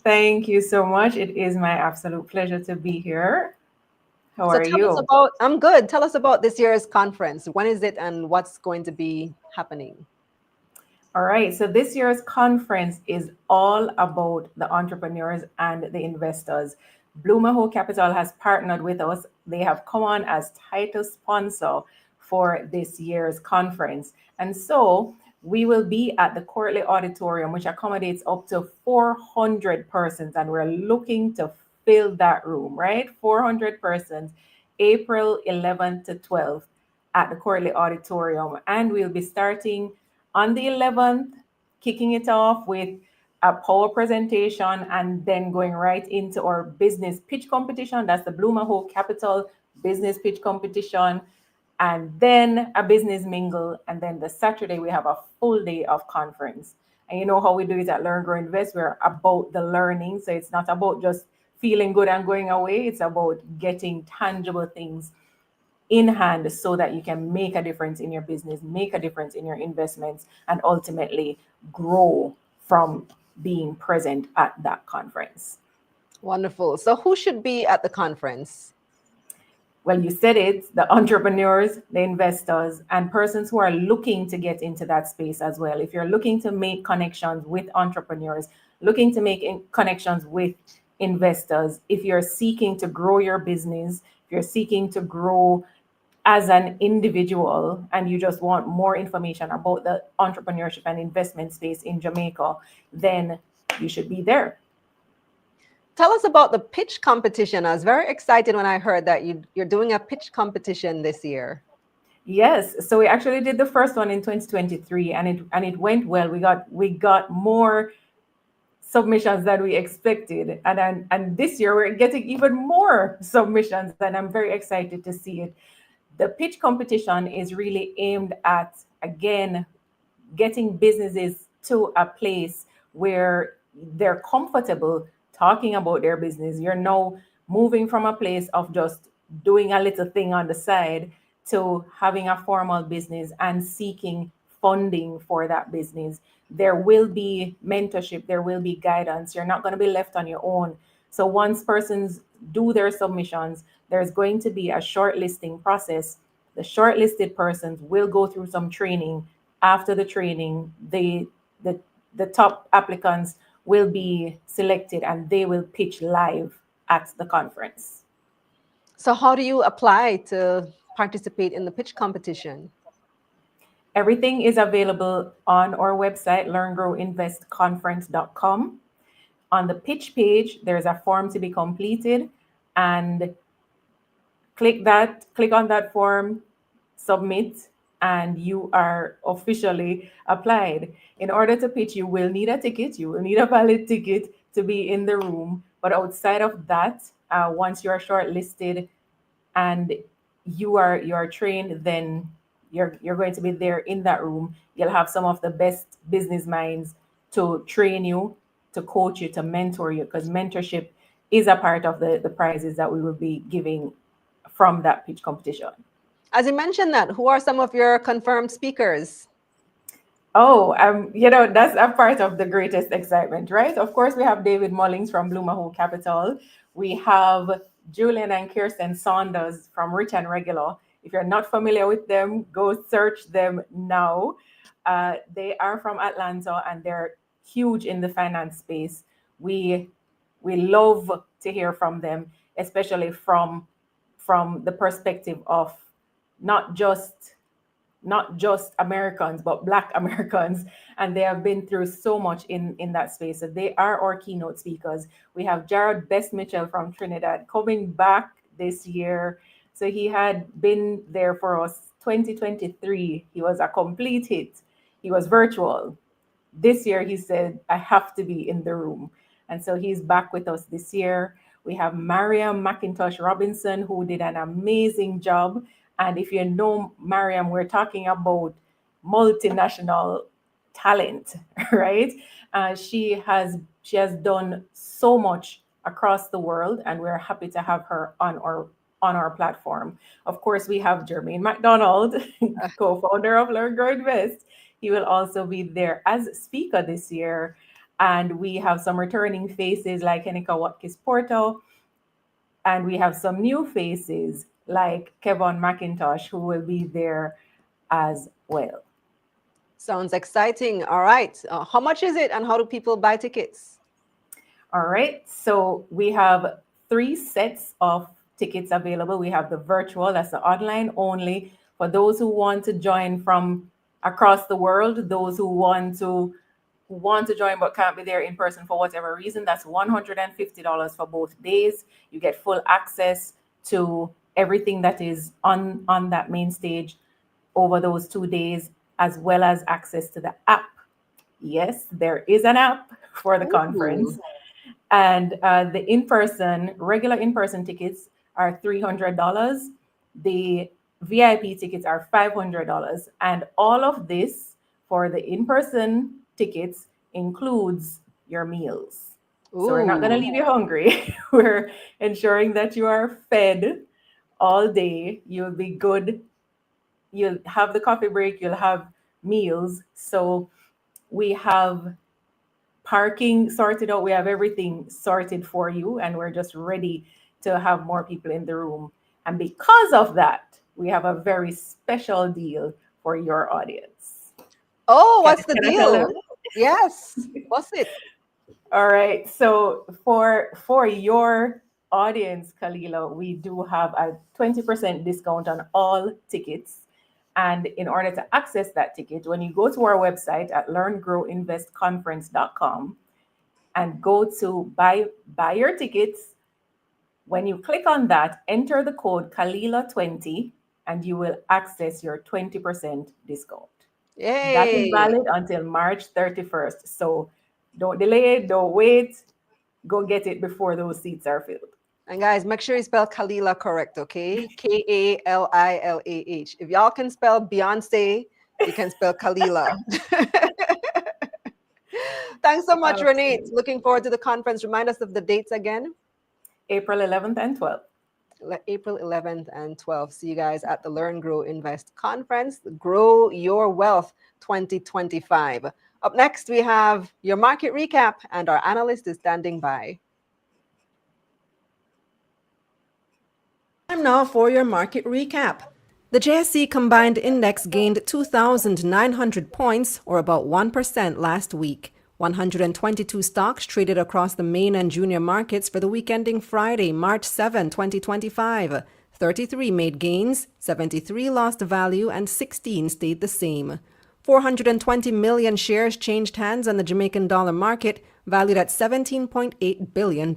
Thank you so much. It is my absolute pleasure to be here. How are you? I'm good. Tell us about this year's conference. When is it and what's going to be happening? All right. So this year's conference is all about the entrepreneurs and the investors. Bloomaho Capital has partnered with us. They have come on as title sponsor for this year's conference. And so we will be at the Courtley Auditorium, which accommodates up to 400 persons. And we're looking to fill that room, right? 400 persons, April 11th to 12th at the Courtley Auditorium. And we'll be starting on the 11th, kicking it off with a power presentation and then going right into our business pitch competition. That's the Bloomaho Capital Business Pitch Competition. And then a business mingle. And then the Saturday, we have a full day of conference. And you know how we do it at Learn, Grow, Invest. We're about the learning. So it's not about just feeling good and going away. It's about getting tangible things in hand so that you can make a difference in your business, make a difference in your investments, and ultimately grow from being present at that conference. Wonderful. So who should be at the conference? Well, you said it, the entrepreneurs, the investors, and persons who are looking to get into that space as well. If you're looking to make connections with entrepreneurs, looking to make connections with investors, if you're seeking to grow your business, if you're seeking to grow as an individual and you just want more information about the entrepreneurship and investment space in Jamaica, then you should be there. Tell us about the pitch competition. I was very excited when I heard that you're doing a pitch competition this year. Yes, so we actually did the first one in 2023, and it went well. We got more submissions than we expected, and this year we're getting even more submissions, and I'm very excited to see it. The pitch competition is really aimed at, again, getting businesses to a place where they're comfortable talking about their business. You're now moving from a place of just doing a little thing on the side to having a formal business and seeking funding for that business. There will be mentorship, there will be guidance. You're not going to be left on your own. So once persons do their submissions, there's going to be a shortlisting process. The shortlisted persons will go through some training. After the training, the top applicants will be selected and they will pitch live at the conference. So how do you apply to participate in the pitch competition? Everything is available on our website, learngrowinvestconference.com. On the pitch page, there's a form to be completed, and click on that form, submit, and you are officially applied. In order to pitch, you will need a ticket. You will need a valid ticket to be in the room. But outside of that, once you are shortlisted and you are trained, then you're going to be there in that room. You'll have some of the best business minds to train you, to coach you, to mentor you, because mentorship is a part of the prizes that we will be giving from that pitch competition. As you mentioned that, who are some of your confirmed speakers? Oh, that's a part of the greatest excitement, right? Of course, we have David Mullings from Blue Mahou Capital. We have Julian and Kirsten Saunders from Rich and Regular. If you're not familiar with them, go search them now. They are from Atlanta and they're huge in the finance space. We love to hear from them, especially from the perspective of not just Americans, but Black Americans. And they have been through so much in that space. So they are our keynote speakers. We have Jared Best Mitchell from Trinidad coming back this year. So he had been there for us 2023. He was a complete hit. He was virtual. This year, he said, I have to be in the room. And so he's back with us this year. We have Mariam McIntosh Robinson, who did an amazing job. And if you know Mariam, we're talking about multinational talent, right? She has done so much across the world, and we're happy to have her on our platform. Of course, we have Jermaine McDonald, co-founder of Learn Grow Invest. He will also be there as speaker this year. And we have some returning faces like Henika Watkins Porto. And we have some new faces like Kevin McIntosh, who will be there as well. Sounds exciting. All right. How much is it and how do people buy tickets? All right. So we have 3 sets of tickets available. We have the virtual, that's the online only. For those who want to join from across the world, those who want to join but can't be there in person for whatever reason, that's $150 for both days. You get full access to everything that is on that main stage over those 2 days, as well as access to the app. Yes, there is an app for the conference. And the regular in-person tickets are $300. The VIP tickets are $500. And all of this for the in-person tickets includes your meals. So we're not going to leave you hungry. We're ensuring that you are fed all day. You'll be good. You'll have the coffee break. You'll have meals. So we have parking sorted out. We have everything sorted for you. And we're just ready to have more people in the room. And because of that, we have a very special deal for your audience. Oh, what's the deal? Yes. What's it? All right. So for your audience, Kalila, we do have a 20% discount on all tickets. And in order to access that ticket, when you go to our website at learngrowinvestconference.com and go to buy your tickets. When you click on that, enter the code Kalila20 and you will access your 20% discount. That is Yay! valid until March 31st. So don't delay, don't wait. Go get it before those seats are filled. And guys, make sure you spell Kalila correct, okay? K-A-L-I-L-A-H. If y'all can spell Beyonce, you can spell Kalila. Thanks so much, Renee. Looking forward to the conference. Remind us of the dates again. April 11th and 12th. April 11th and 12th. See you guys at the Learn, Grow, Invest Conference. Grow Your Wealth 2025. Up next, we have your market recap, and our analyst is standing by. Time now for your market recap. The JSE Combined Index gained 2,900 points, or about 1% last week. 122 stocks traded across the main and junior markets for the week ending Friday, March 7, 2025. 33 made gains, 73 lost value, and 16 stayed the same. 420 million shares changed hands on the Jamaican dollar market, valued at $17.8 billion.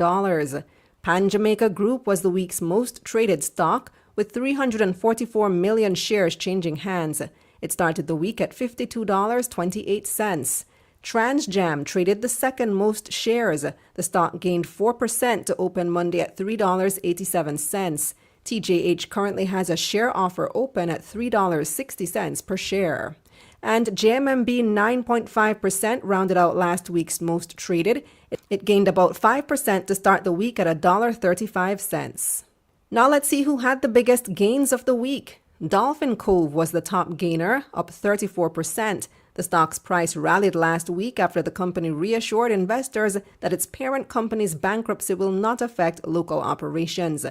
Pan Jamaica Group was the week's most traded stock, with 344 million shares changing hands. It started the week at $52.28. TransJam traded the second most shares. The stock gained 4% to open Monday at $3.87. TJH currently has a share offer open at $3.60 per share. And JMMB 9.5% rounded out last week's most traded. It gained about 5% to start the week at $1.35. Now let's see who had the biggest gains of the week. Dolphin Cove was the top gainer, up 34%. The stock's price rallied last week after the company reassured investors that its parent company's bankruptcy will not affect local operations.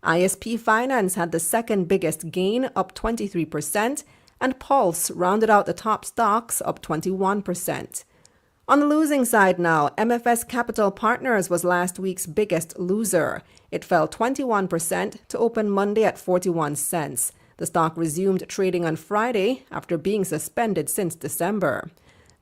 ISP Finance had the second biggest gain, up 23%, and Pulse rounded out the top stocks, up 21%. On the losing side now, MFS Capital Partners was last week's biggest loser. It fell 21% to open Monday at 41 cents. The stock resumed trading on Friday after being suspended since December.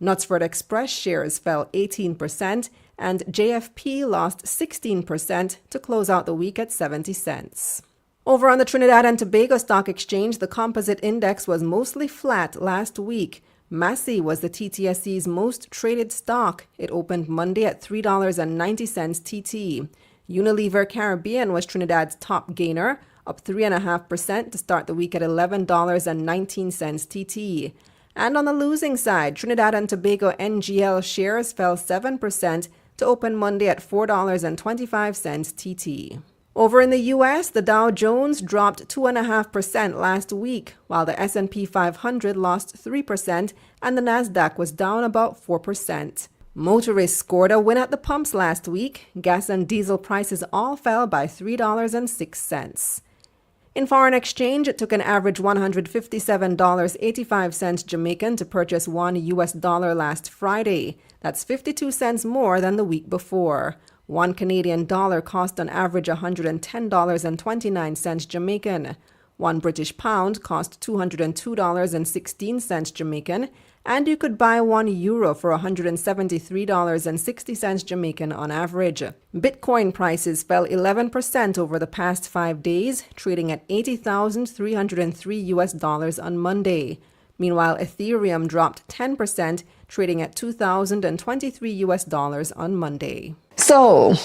Knutsford Express shares fell 18%, and JFP lost 16% to close out the week at 70 cents. Over on the Trinidad and Tobago Stock Exchange, the composite index was mostly flat last week. Massey was the TTSE's most traded stock. It opened Monday at $3.90 TT. Unilever Caribbean was Trinidad's top gainer, up 3.5% to start the week at $11.19 TT. And on the losing side, Trinidad and Tobago NGL shares fell 7% to open Monday at $4.25 TT. Over in the U.S., the Dow Jones dropped 2.5% last week, while the S&P 500 lost 3% and the Nasdaq was down about 4%. Motorists scored a win at the pumps last week. Gas and diesel prices all fell by $3.06. In foreign exchange, it took an average $157.85 Jamaican to purchase $1 US last Friday. That's 52 cents more than the week before. $1 Canadian cost on average $110.29 Jamaican. $1 British pound cost $202.16 Jamaican, and you could buy €1 for $173.60 Jamaican on average. Bitcoin prices fell 11% over the past 5 days, trading at $80,303 on Monday. Meanwhile, Ethereum dropped 10%, trading at $2,023 on Monday. So,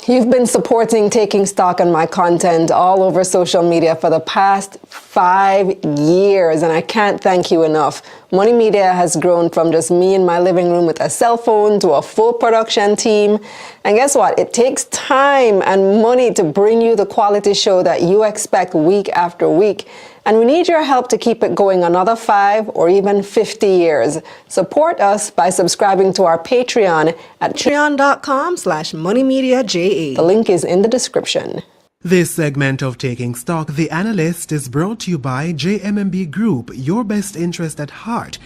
you've been supporting Taking Stock on my content all over social media for the past 5 years, and I can't thank you enough. Money Media has grown from just me in my living room with a cell phone to a full production team. And guess what? It takes time and money to bring you the quality show that you expect week after week. And we need your help to keep it going another 5 or even 50 years. Support us by subscribing to our Patreon at patreon.com/moneymediaja. The link is in the description. This segment of Taking Stock, The Analyst, is brought to you by JMMB Group, your best interest at heart.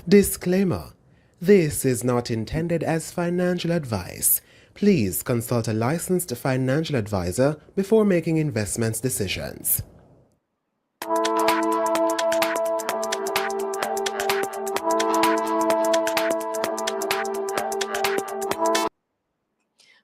Disclaimer. This is not intended as financial advice. Please consult a licensed financial advisor before making investment decisions.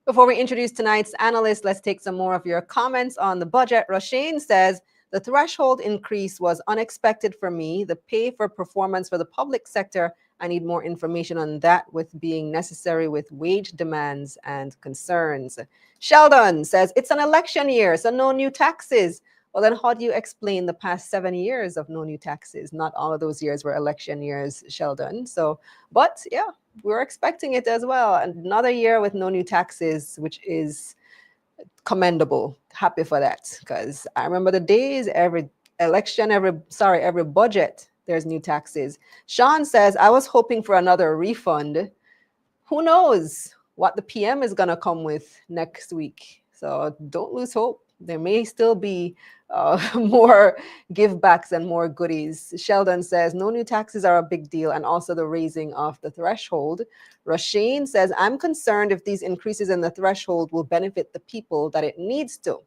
Before we introduce tonight's analyst, let's take some more of your comments on the budget. Rashane says, the threshold increase was unexpected for me. The pay for performance for the public sector, I need more information on that with being necessary with wage demands and concerns. Sheldon says, it's an election year, so no new taxes. Well, then how do you explain the past 7 years of no new taxes? Not all of those years were election years, Sheldon. So, but yeah, we're expecting it as well. Another year with no new taxes, which is commendable. Happy for that, because I remember the days, every election, every budget, there's new taxes. Sean says, I was hoping for another refund. Who knows what the PM is going to come with next week? So don't lose hope. There may still be more give backs and more goodies. Sheldon says, no new taxes are a big deal, and also the raising of the threshold. Rashane says, I'm concerned if these increases in the threshold will benefit the people that it needs to.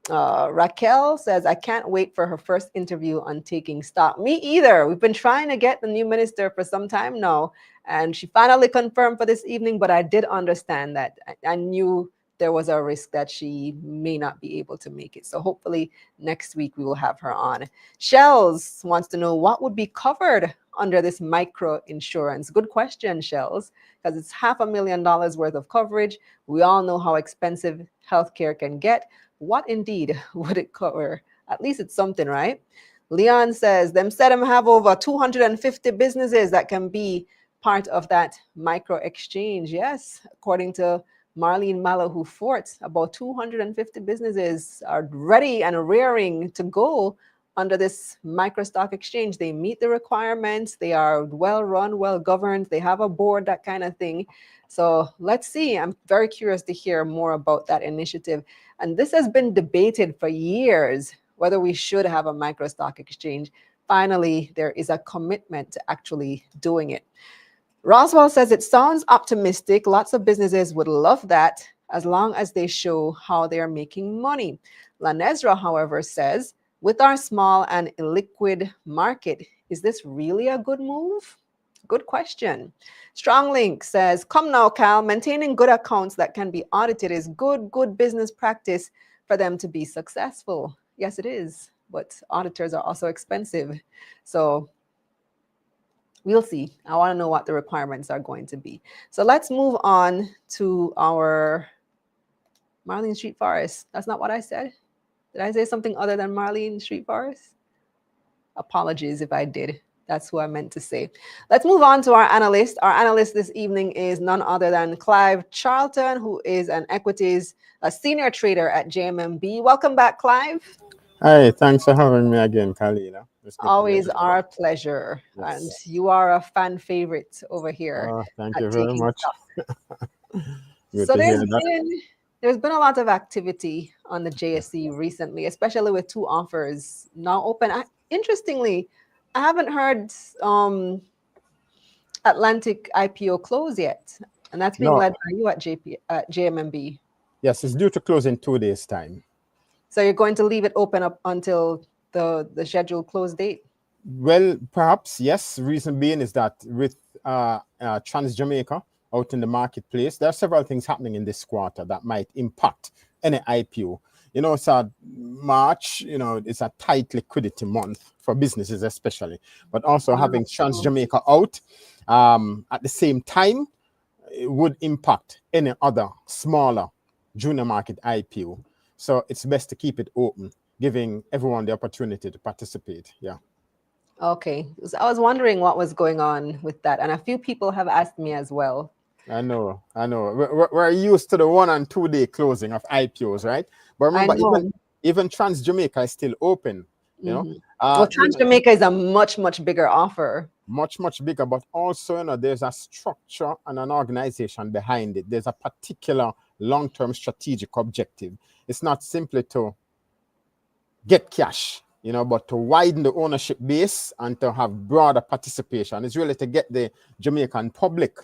Raquel says, I can't wait for her first interview on taking stock. Me either. We've been trying to get the new minister for some time now, and she finally confirmed for this evening, but I did understand that. I knew there was a risk that she may not be able to make it. So hopefully next week we will have her on. Shells wants to know what would be covered under this micro insurance. Good question, Shells, because it's $500,000 worth of coverage. We all know how expensive healthcare can get. What indeed would it cover? At least it's something, right? Leon says, them said them have over 250 businesses that can be part of that micro exchange. Yes, according to Marlene Malahoo Fort, about 250 businesses are ready and raring to go under this micro stock exchange. They meet the requirements. They are well run, well governed. They have a board, that kind of thing. So let's see. I'm very curious to hear more about that initiative. And this has been debated for years, whether we should have a micro stock exchange. Finally, there is a commitment to actually doing it. Roswell says it sounds optimistic. Lots of businesses would love that as long as they show how they are making money. Lanesra, however, says, with our small and illiquid market, is this really a good move? Good question. Stronglink says, come now, Cal, maintaining good accounts that can be audited is good business practice for them to be successful. Yes, it is, but auditors are also expensive. So we'll see. I want to know what the requirements are going to be. So let's move on to our Marlene Street Forest. That's not what I said. Did I say something other than Marlene Street Forest? Apologies if I did. That's who I meant to say. Let's move on to our analyst. Our analyst this evening is none other than Clive Charlton, who is an equities senior trader at JMMB. Welcome back, Clive. Hi, thanks for having me again, Kalina. Always our pleasure. Yes. And you are a fan favorite over here. Oh, thank you very much. So there's been a lot of activity on the JSE recently, especially with two offers now open. Interestingly, I haven't heard Atlantic IPO close yet, and that's being led by you at JMMB. Yes, it's due to close in 2 days' time. So you're going to leave it open up until the scheduled close date? Well, perhaps, yes. Reason being is that with Trans Jamaica out in the marketplace, there are several things happening in this quarter that might impact any IPO. You know, so March, you know, it's a tight liquidity month for businesses especially, but also having Trans Jamaica out at the same time, it would impact any other smaller junior market IPO. So it's best to keep it open, giving everyone the opportunity to participate. Yeah. Okay. So I was wondering what was going on with that. And a few people have asked me as well. I know. We're used to the 1 and 2 day closing of IPOs, right? But remember, even Trans Jamaica is still open. You know, well, Trans Jamaica is a much bigger offer. Much bigger, but also, you know, there's a structure and an organization behind it. There's a particular long-term strategic objective. It's not simply to get cash, you know, but to widen the ownership base and to have broader participation. It's really to get the Jamaican public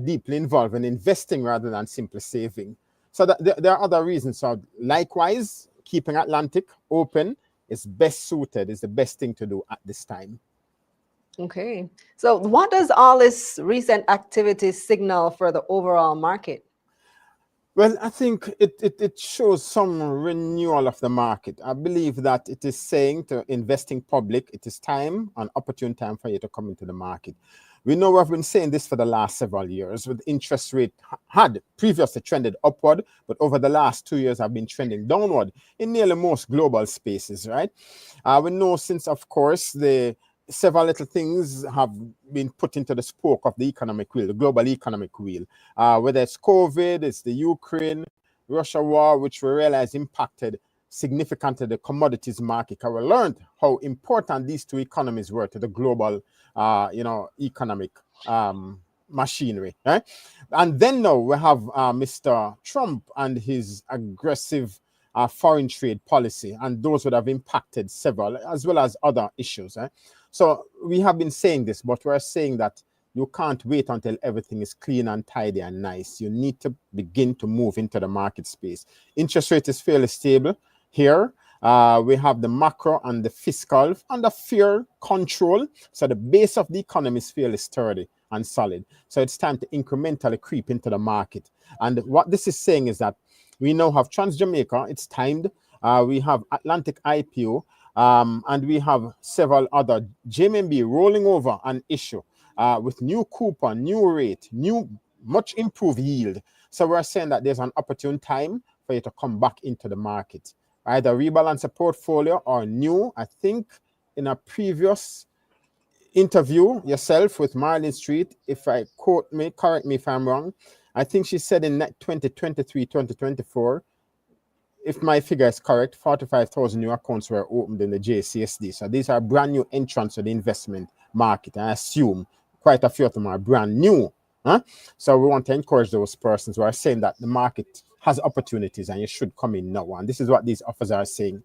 deeply involved in investing rather than simply saving. So there are other reasons. So likewise, keeping Atlantic open is best suited, is the best thing to do at this time. Okay. So what does all this recent activity signal for the overall market? Well, I think it shows some renewal of the market. I believe that it is saying to investing public, it is time, an opportune time for you to come into the market. We know we've been saying this for the last several years, with interest rate had previously trended upward, but over the last 2 years have been trending downward in nearly most global spaces, right? We know since, of course, the several little things have been put into the spoke of the economic wheel, the global economic wheel. Whether it's COVID, it's the Ukraine-Russia war, which we realize impacted significantly the commodities market. We learned how important these two economies were to the global, economic machinery. Right? And then now we have Mr. Trump and his aggressive foreign trade policy, and those would have impacted several, as well as other issues. Right? So we have been saying this, but we're saying that you can't wait until everything is clean and tidy and nice. You need to begin to move into the market space. Interest rate is fairly stable here. We have the macro and the fiscal under fair control. So the base of the economy is fairly sturdy and solid. So it's time to incrementally creep into the market. And what this is saying is that we now have Trans Jamaica, it's timed. We have Atlantic IPO. And we have several other JMB rolling over an issue with new coupon, new rate, new much improved yield. So we're saying that there's an opportune time for you to come back into the market. Either rebalance a portfolio or new. I think in a previous interview yourself with Marlene Street, if I quote me, correct me if I'm wrong, I think she said in 2023, 2024, if my figure is correct, 45,000 new accounts were opened in the JCSD. So these are brand new entrants to the investment market. I assume quite a few of them are brand new. So we want to encourage those persons who are saying that the market has opportunities and you should come in now. And this is what these offers are saying.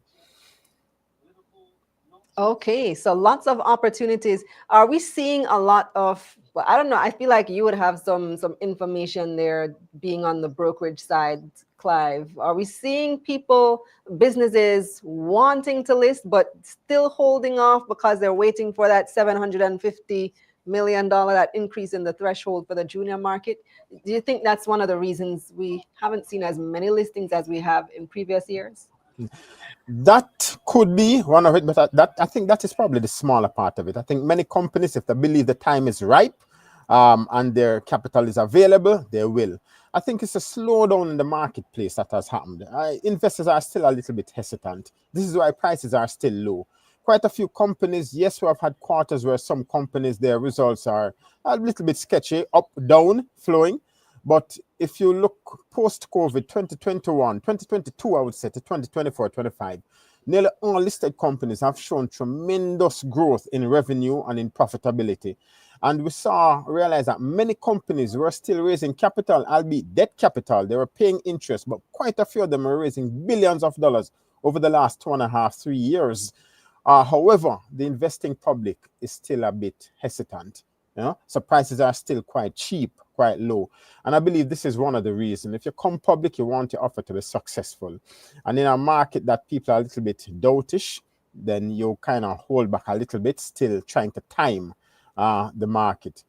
Okay, so lots of opportunities. Are we seeing a lot of, well, I don't know, I feel like you would have some information there being on the brokerage side, Clive. Are we seeing people, businesses wanting to list, but still holding off because they're waiting for that $750 million, that increase in the threshold for the junior market? Do you think that's one of the reasons we haven't seen as many listings as we have in previous years? That could be one of it, but I think that is probably the smaller part of it. I think many companies, if they believe the time is ripe and their capital is available, they will. I think it's a slowdown in the marketplace that has happened. Investors are still a little bit hesitant. This is why prices are still low. Quite a few companies, yes, we have had quarters where some companies, their results are a little bit sketchy, up, down, flowing. But if you look post-COVID, 2021, 2022, I would say, to 2024, 25, nearly all listed companies have shown tremendous growth in revenue and in profitability. And we realized that many companies were still raising capital, albeit debt capital. They were paying interest, but quite a few of them are raising billions of dollars over the last 2.5, 3 years. However, the investing public is still a bit hesitant. So prices are still quite cheap, quite low. And I believe this is one of the reasons. If you come public, you want your offer to be successful. And in a market that people are a little bit doutish, then you kind of hold back a little bit, still trying to time the market.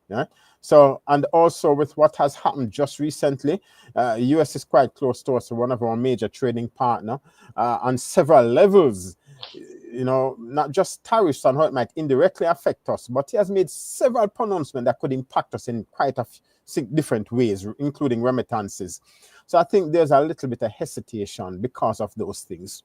So, and also with what has happened just recently, US is quite close to us, one of our major trading partner, on several levels. Not just tariffs and how it might indirectly affect us, but he has made several pronouncements that could impact us in quite a few different ways, including remittances. So I think there's a little bit of hesitation because of those things.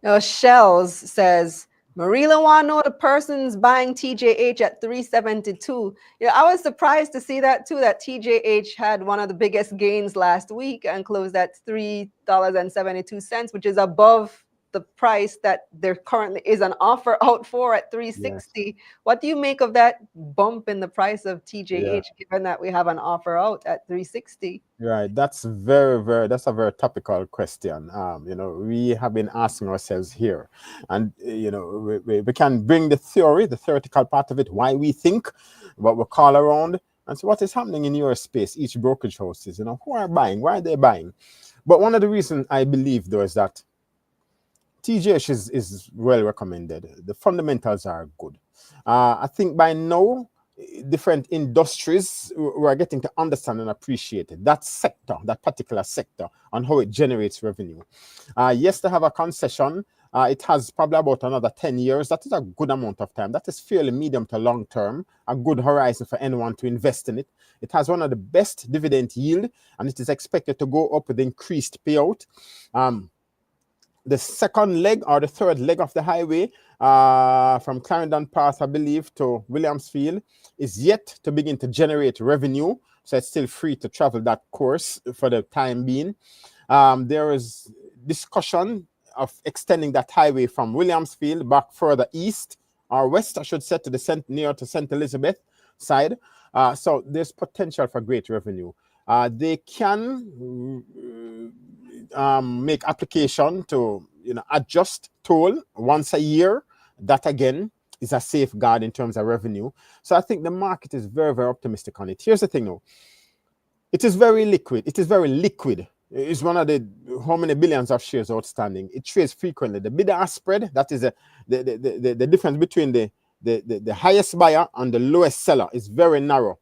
Now, Shells says, Marila want to know the person's buying TJH at 372. I was surprised to see that too, that TJH had one of the biggest gains last week and closed at $3.72, which is above the price that there currently is an offer out for at 360. Yes. What do you make of that bump in the price of TJH, given that we have an offer out at 360? Right, that's a very topical question. We have been asking ourselves here, and we can bring the theoretical part of it, why we think, what we call around, and so what is happening in your space, each brokerage houses, who are buying, why are they buying? But one of the reasons I believe though is that TJH is well recommended. The fundamentals are good. I think by now, different industries who are getting to understand and appreciate that sector, that particular sector, and how it generates revenue. Yes, they have a concession. It has probably about another 10 years. That is a good amount of time. That is fairly medium to long term, a good horizon for anyone to invest in it. It has one of the best dividend yield, and it is expected to go up with increased payout. The second leg or the third leg of the highway from Clarendon Pass, I believe, to Williamsfield is yet to begin to generate revenue. So it's still free to travel that course for the time being. There is discussion of extending that highway from Williamsfield back further east or west, I should say, to the near to St. Elizabeth side. So there's potential for great revenue. They can make application to adjust toll once a year. That again is a safeguard in terms of revenue. So I think the market is very, very optimistic on it. Here's the thing though. It is very liquid. It is very liquid. It's one of the how many billions of shares outstanding. It trades frequently. The bid-ask spread, that is the difference between the highest buyer and the lowest seller, is very narrow.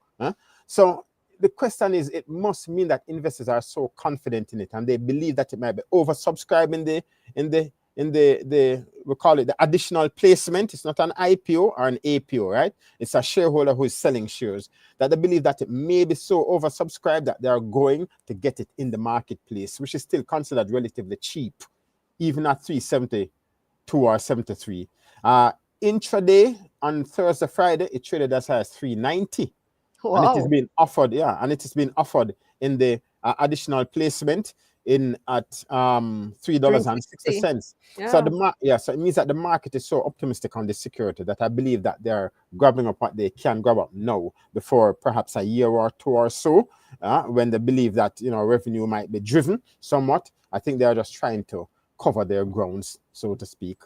So the question is, it must mean that investors are so confident in it and they believe that it might be oversubscribed in the we call it the additional placement. It's not an IPO or an APO, right? It's a shareholder who is selling shares, that they believe that it may be so oversubscribed that they are going to get it in the marketplace, which is still considered relatively cheap, even at 372 or 73. Intraday on Thursday, Friday, it traded as high as 390. Wow. And it is being offered, and it is being offered in the additional placement at $3.60. Yeah. So it means that the market is so optimistic on this security that I believe that they're grabbing up what they can grab up now before perhaps a year or two or so, when they believe that revenue might be driven somewhat. I think they are just trying to cover their grounds, so to speak.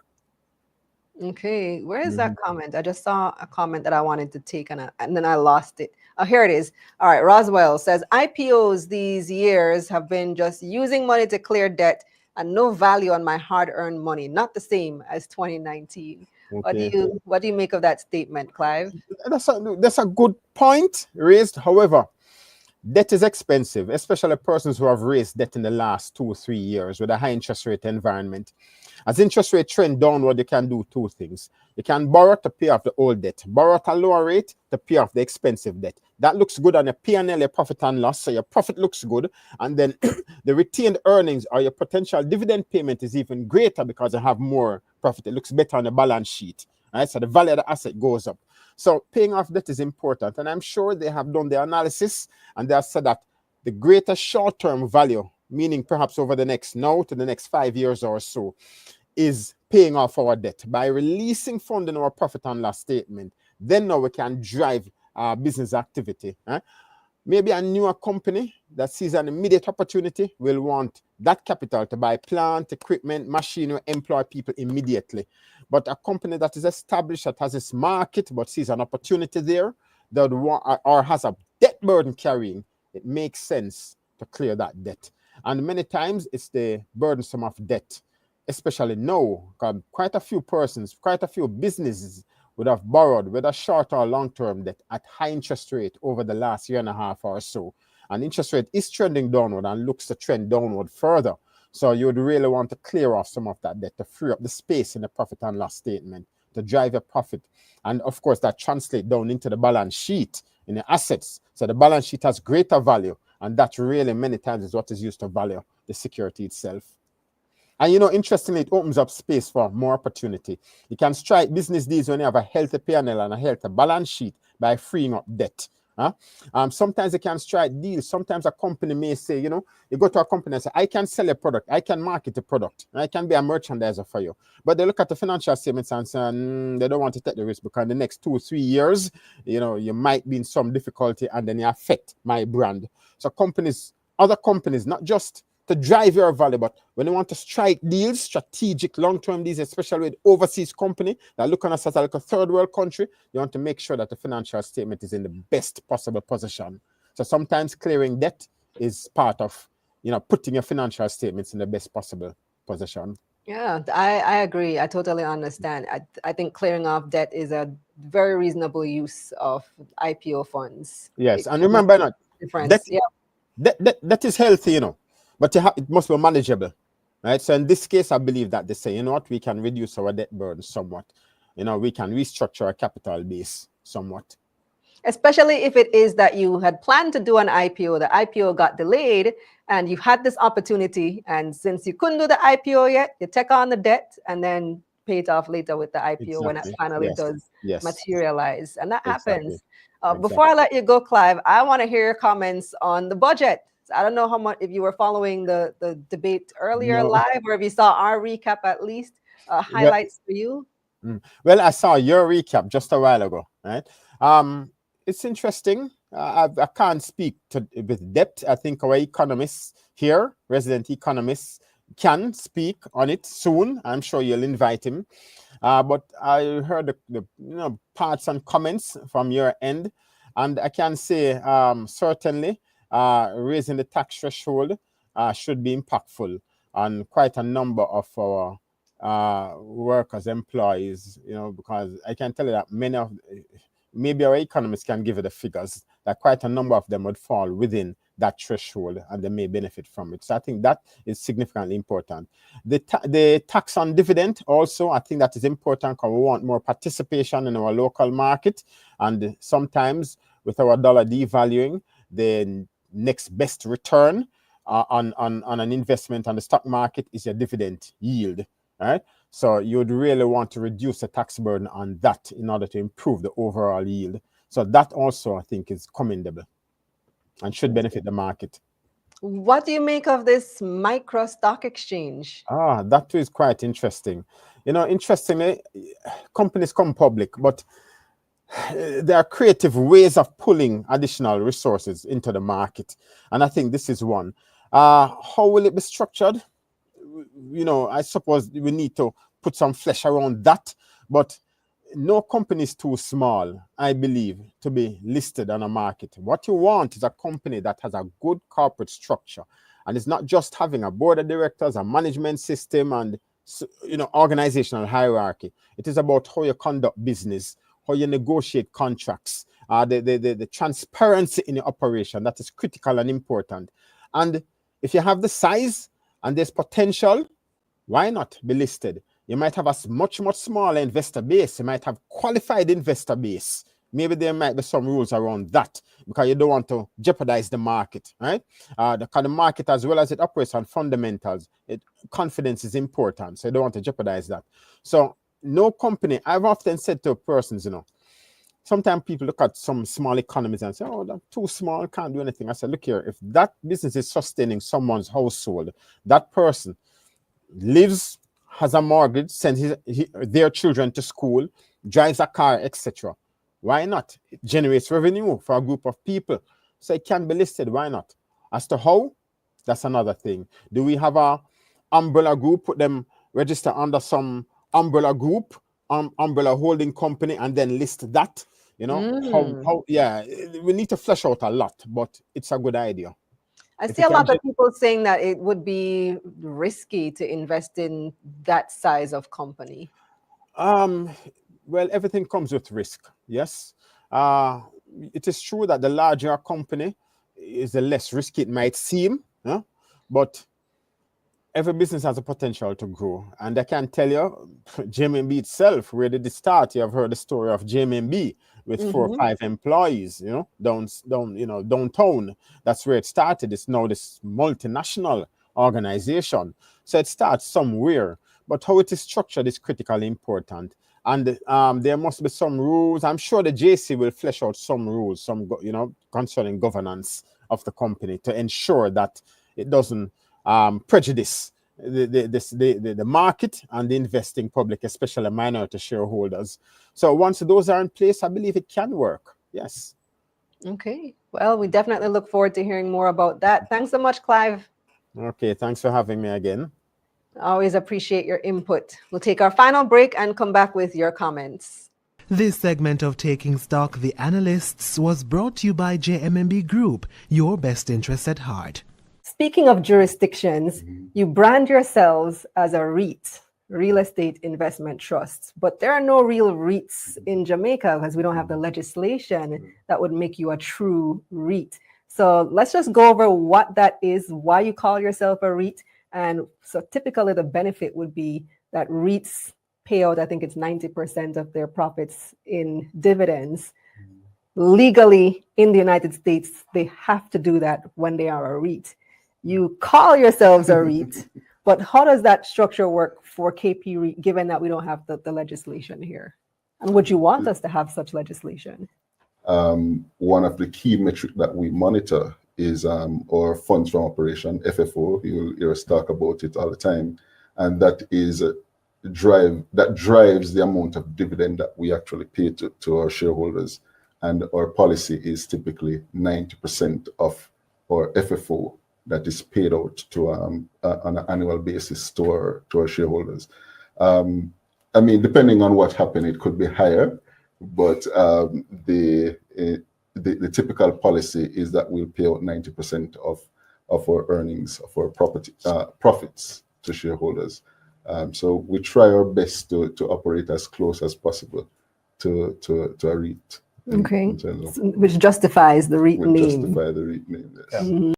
Okay, where is that comment? I just saw a comment that I wanted to take and then I lost it. Oh, here it is. All right, Roswell says, IPOs these years have been just using money to clear debt and no value on my hard-earned money. Not the same as 2019. Okay. What do you make of that statement, Clive? That's a good point raised. However, debt is expensive, especially persons who have raised debt in the last 2 or 3 years with a high interest rate environment. As interest rate trend downward, you can do two things. You can borrow to pay off the old debt, borrow at a lower rate to pay off the expensive debt. That looks good on your P&L, your profit and loss, so your profit looks good. And then the retained earnings or your potential dividend payment is even greater because you have more profit. It looks better on the balance sheet. Right? So the value of the asset goes up. So paying off debt is important. And I'm sure they have done the analysis and they have said that the greatest short-term value, meaning perhaps over the next 5 years or so, is paying off our debt by releasing funds in our profit and loss statement. Then now we can drive business activity. Maybe a newer company that sees an immediate opportunity will want that capital to buy plant, equipment, machinery, employ people immediately. But a company that is established, that has its market, but sees an opportunity there, that or has a debt burden carrying, it makes sense to clear that debt. And many times it's the burdensome of debt, especially now, because quite a few persons, quite a few businesses would have borrowed whether short or long-term debt at high interest rate over the last year and a half or so. And interest rate is trending downward and looks to trend downward further. So you would really want to clear off some of that debt to free up the space in the profit and loss statement to drive your profit. And of course, that translates down into the balance sheet in the assets. So the balance sheet has greater value. And that really many times is what is used to value the security itself. And interestingly, it opens up space for more opportunity. You can strike business deals when you have a healthy P&L and a healthy balance sheet by freeing up debt. Sometimes you can strike deals. Sometimes a company may say, you go to a company and say, I can sell a product, I can market a product, I can be a merchandiser for you. But they look at the financial statements and say, they don't want to take the risk because in the next 2 or 3 years, you might be in some difficulty and then you affect my brand. So other companies, not just to drive your value, but when you want to strike deals, strategic long-term deals, especially with overseas company that look on us as like a third world country, you want to make sure that the financial statement is in the best possible position. So sometimes clearing debt is part of, putting your financial statements in the best possible position. Yeah, I agree. I totally understand. I think clearing off debt is a very reasonable use of IPO funds. Yes, It and can make remember a not difference. that is healthy, you know, but it must be manageable, right? So in this case, I believe that they say, you know what, we can reduce our debt burden somewhat. You know, we can restructure our capital base somewhat. Especially if it is that you had planned to do an IPO, the IPO got delayed, and you had this opportunity, and since you couldn't do the IPO yet, you take on the debt and then pay it off later with the IPO when it Exactly. finally does Yes. materialize. And that Exactly. happens. Before I let you go, Clive, I want to hear your comments on the budget. I don't know how much, if you were following the debate earlier No. live, or if you saw our recap at least, highlights for you. Well, I saw your recap just a while ago, right? It's interesting. I can't speak with depth. I think our economists here, resident economists, can speak on it soon. I'm sure you'll invite him. But I heard the parts and comments from your end, and I can say certainly raising the tax threshold should be impactful on quite a number of our workers, employees, you know, because I can tell you that maybe our economists can give you the figures that quite a number of them would fall within that threshold and they may benefit from it. So I think that is significantly important. The tax on dividend also, I think that is important because we want more participation in our local market, and sometimes with our dollar devaluing, the next best return on an investment on the stock market is your dividend yield. Right? So you would really want to reduce the tax burden on that in order to improve the overall yield. So that also, I think, is commendable and should benefit the market. What do you make of this micro stock exchange? That is quite interesting. You know, interestingly, companies come public, but there are creative ways of pulling additional resources into the market. And I think this is one. How will it be structured? You know, I suppose we need to put some flesh around that, but no company is too small, I believe, to be listed on a market. What you want is a company that has a good corporate structure, and it's not just having a board of directors, a management system, and, you know, organizational hierarchy. It is about how you conduct business, how you negotiate contracts, the transparency in your operation. That is critical and important. And if you have the size and there's potential, why not be listed? You might have a much smaller investor base. You might have qualified investor base. Maybe there might be some rules around that because you don't want to jeopardize the market, right? The market, as well as it operates on fundamentals, confidence is important. So you don't want to jeopardize that. So no company, I've often said to persons, you know, sometimes people look at some small economies and say, oh, that's too small, can't do anything. I said, look here, if that business is sustaining someone's household, that person lives, has a mortgage, sends their children to school, drives a car, etc. Why not? It generates revenue for a group of people. So it can be listed. Why not? As to how, that's another thing. Do we have a umbrella group, put them register under some umbrella group, umbrella holding company, and then list that? You know, how yeah, we need to flesh out a lot, but it's a good idea. I see a lot of people saying that it would be risky to invest in that size of company. Well, everything comes with risk, yes. It is true that the larger a company is, the less risky it might seem, but every business has a potential to grow. And I can tell you, JMB itself, where did it start? You have heard the story of JMB with 4 or 5 employees, you know, downtown. That's where it started. It's now this multinational organization. So it starts somewhere. But how it is structured is critically important. And there must be some rules. I'm sure the JC will flesh out some rules, concerning governance of the company to ensure that it doesn't prejudice the market and the investing public, especially minority shareholders. So once those are in place, I believe it can work. Yes. Okay. Well, we definitely look forward to hearing more about that. Thanks so much, Clive. Okay. Thanks for having me again. Always appreciate your input. We'll take our final break and come back with your comments. This segment of Taking Stock, The Analysts, was brought to you by JMMB Group, your best interest at heart. Speaking of jurisdictions, you brand yourselves as a REIT. real estate investment trusts, but there are no real REITs in Jamaica because we don't have the legislation that would make you a true REIT. So let's just go over what that is, why you call yourself a REIT. And so typically the benefit would be that REITs pay out, I think it's 90% of their profits in dividends. Legally in the United States, they have to do that when they are a REIT. You call yourselves a REIT, but how does that structure work for KP REIT, given that we don't have the legislation here? And would you want us to have such legislation? One of the key metrics that we monitor is our funds from operation, FFO. You'll hear us talk about it all the time. And that is drives the amount of dividend that we actually pay to our shareholders. And our policy is typically 90% of our FFO that is paid out to on an annual basis to our shareholders. I mean, depending on what happened, it could be higher, but the typical policy is that we'll pay out 90% of our earnings, of our profits to shareholders. So we try our best to operate as close as possible to a REIT. Okay, which justifies the REIT name. Justify the REIT name, yes. Yeah. Mm-hmm.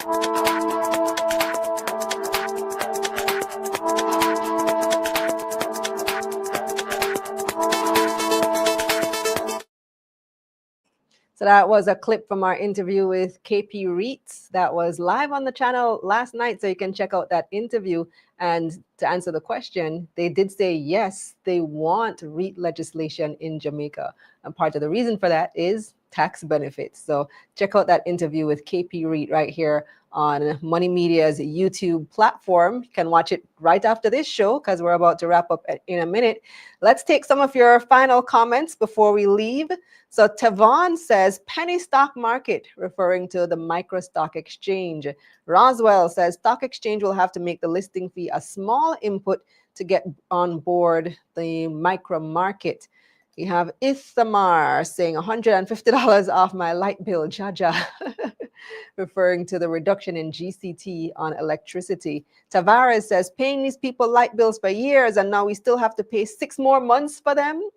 So that was a clip from our interview with KP REITs that was live on the channel last night. So you can check out that interview. And to answer the question, they did say, yes, they want REIT legislation in Jamaica. And part of the reason for that is tax benefits. So check out that interview with KP REIT right here on Money Media's YouTube platform. You can watch it right after this show because we're about to wrap up in a minute. Let's take some of your final comments before we leave. So Tavon says, penny stock market, referring to the micro stock exchange. Roswell says, stock exchange will have to make the listing fee a small input to get on board the micro market. We have Ithamar saying $150 off my light bill, Jaja, referring to the reduction in GCT on electricity. Tavares says, paying these people light bills for years and now we still have to pay 6 more months for them.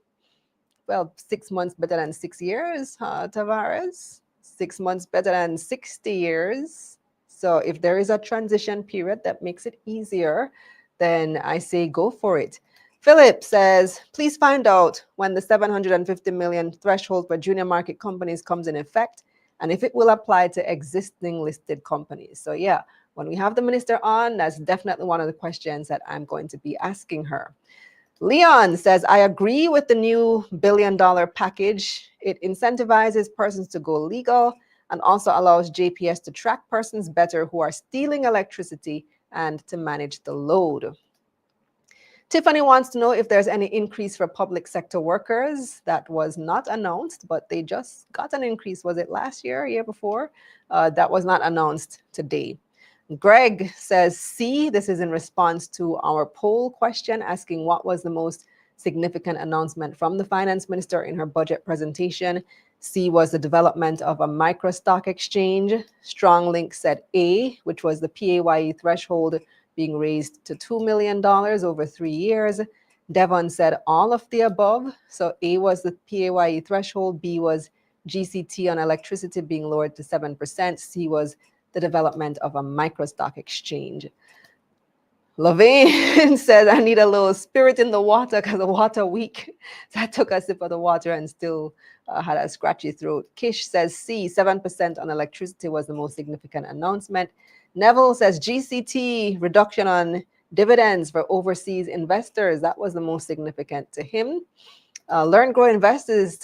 Well, 6 months better than 6 years, huh, Tavares? 6 months better than 60 years. So if there is a transition period that makes it easier, then I say go for it. Philip says, please find out when the 750 million threshold for junior market companies comes in effect and if it will apply to existing listed companies. So yeah, when we have the minister on, that's definitely one of the questions that I'm going to be asking her. Leon says, I agree with the new $1 billion package. It incentivizes persons to go legal and also allows JPS to track persons better who are stealing electricity and to manage the load. Tiffany wants to know if there's any increase for public sector workers. That was not announced, but they just got an increase. Was it last year, year before? That was not announced today. Greg says, C, this is in response to our poll question asking what was the most significant announcement from the finance minister in her budget presentation. C was the development of a micro stock exchange. Stronglink said A, which was the PAYE threshold being raised to $2 million over 3 years. Devon said all of the above. So A was the PAYE threshold, B was GCT on electricity being lowered to 7%, C was the development of a micro stock exchange. Levine says, I need a little spirit in the water because the water weak. So I took a sip of the water and still had a scratchy throat. Kish says C, 7% on electricity was the most significant announcement. Neville says GCT reduction on dividends for overseas investors. That was the most significant to him. Learn Grow Investors is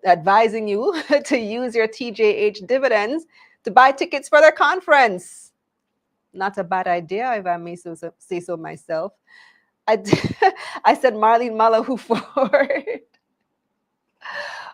advising you to use your TJH dividends to buy tickets for their conference. Not a bad idea, if I may say so myself. I said Marlene Malahu Ford.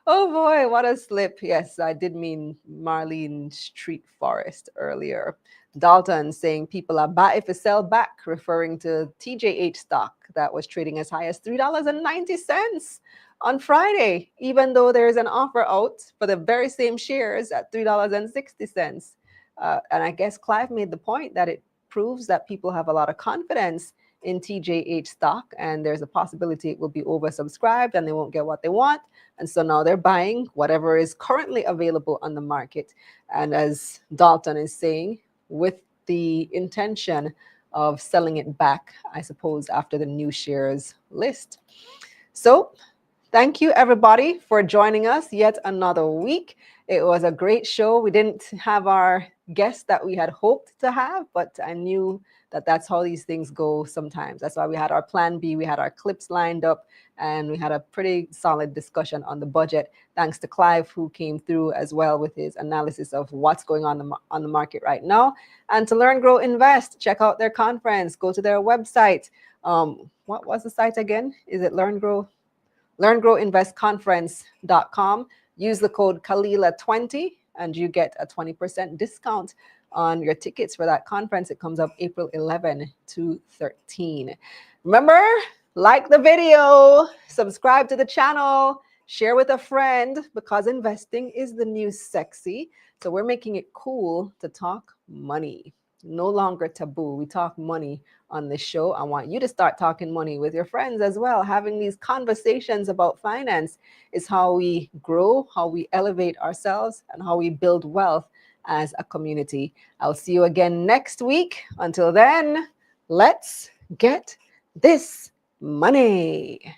Oh boy, what a slip. Yes, I did mean Marlene Street Forest earlier. Dalton saying people are buy if you sell back, referring to TJH stock that was trading as high as $3.90 on Friday, even though there's an offer out for the very same shares at $3.60. And I guess Clive made the point that it proves that people have a lot of confidence in TJH stock, and there's a possibility it will be oversubscribed and they won't get what they want. And so now they're buying whatever is currently available on the market. And as Dalton is saying, with the intention of selling it back, I suppose, after the new shares list. So thank you, everybody, for joining us yet another week. It was a great show. We didn't have our guest that we had hoped to have, but I knew that that's how these things go sometimes. That's why we had our plan B, we had our clips lined up, and we had a pretty solid discussion on the budget. Thanks to Clive, who came through as well with his analysis of what's going on the market right now. And to Learn, Grow, Invest, check out their conference. Go to their website. What was the site again? Is it LearnGrowInvestConference.com. Use the code Kalila20 and you get a 20% discount on your tickets for that conference. It comes up April 11 to 13. Remember, like the video, subscribe to the channel, share with a friend, because investing is the new sexy. So we're making it cool to talk money. No longer taboo. We talk money on this show. I want you to start talking money with your friends as well. Having these conversations about finance is how we grow, how we elevate ourselves, and how we build wealth as a community. I'll see you again next week. Until then, let's get this money.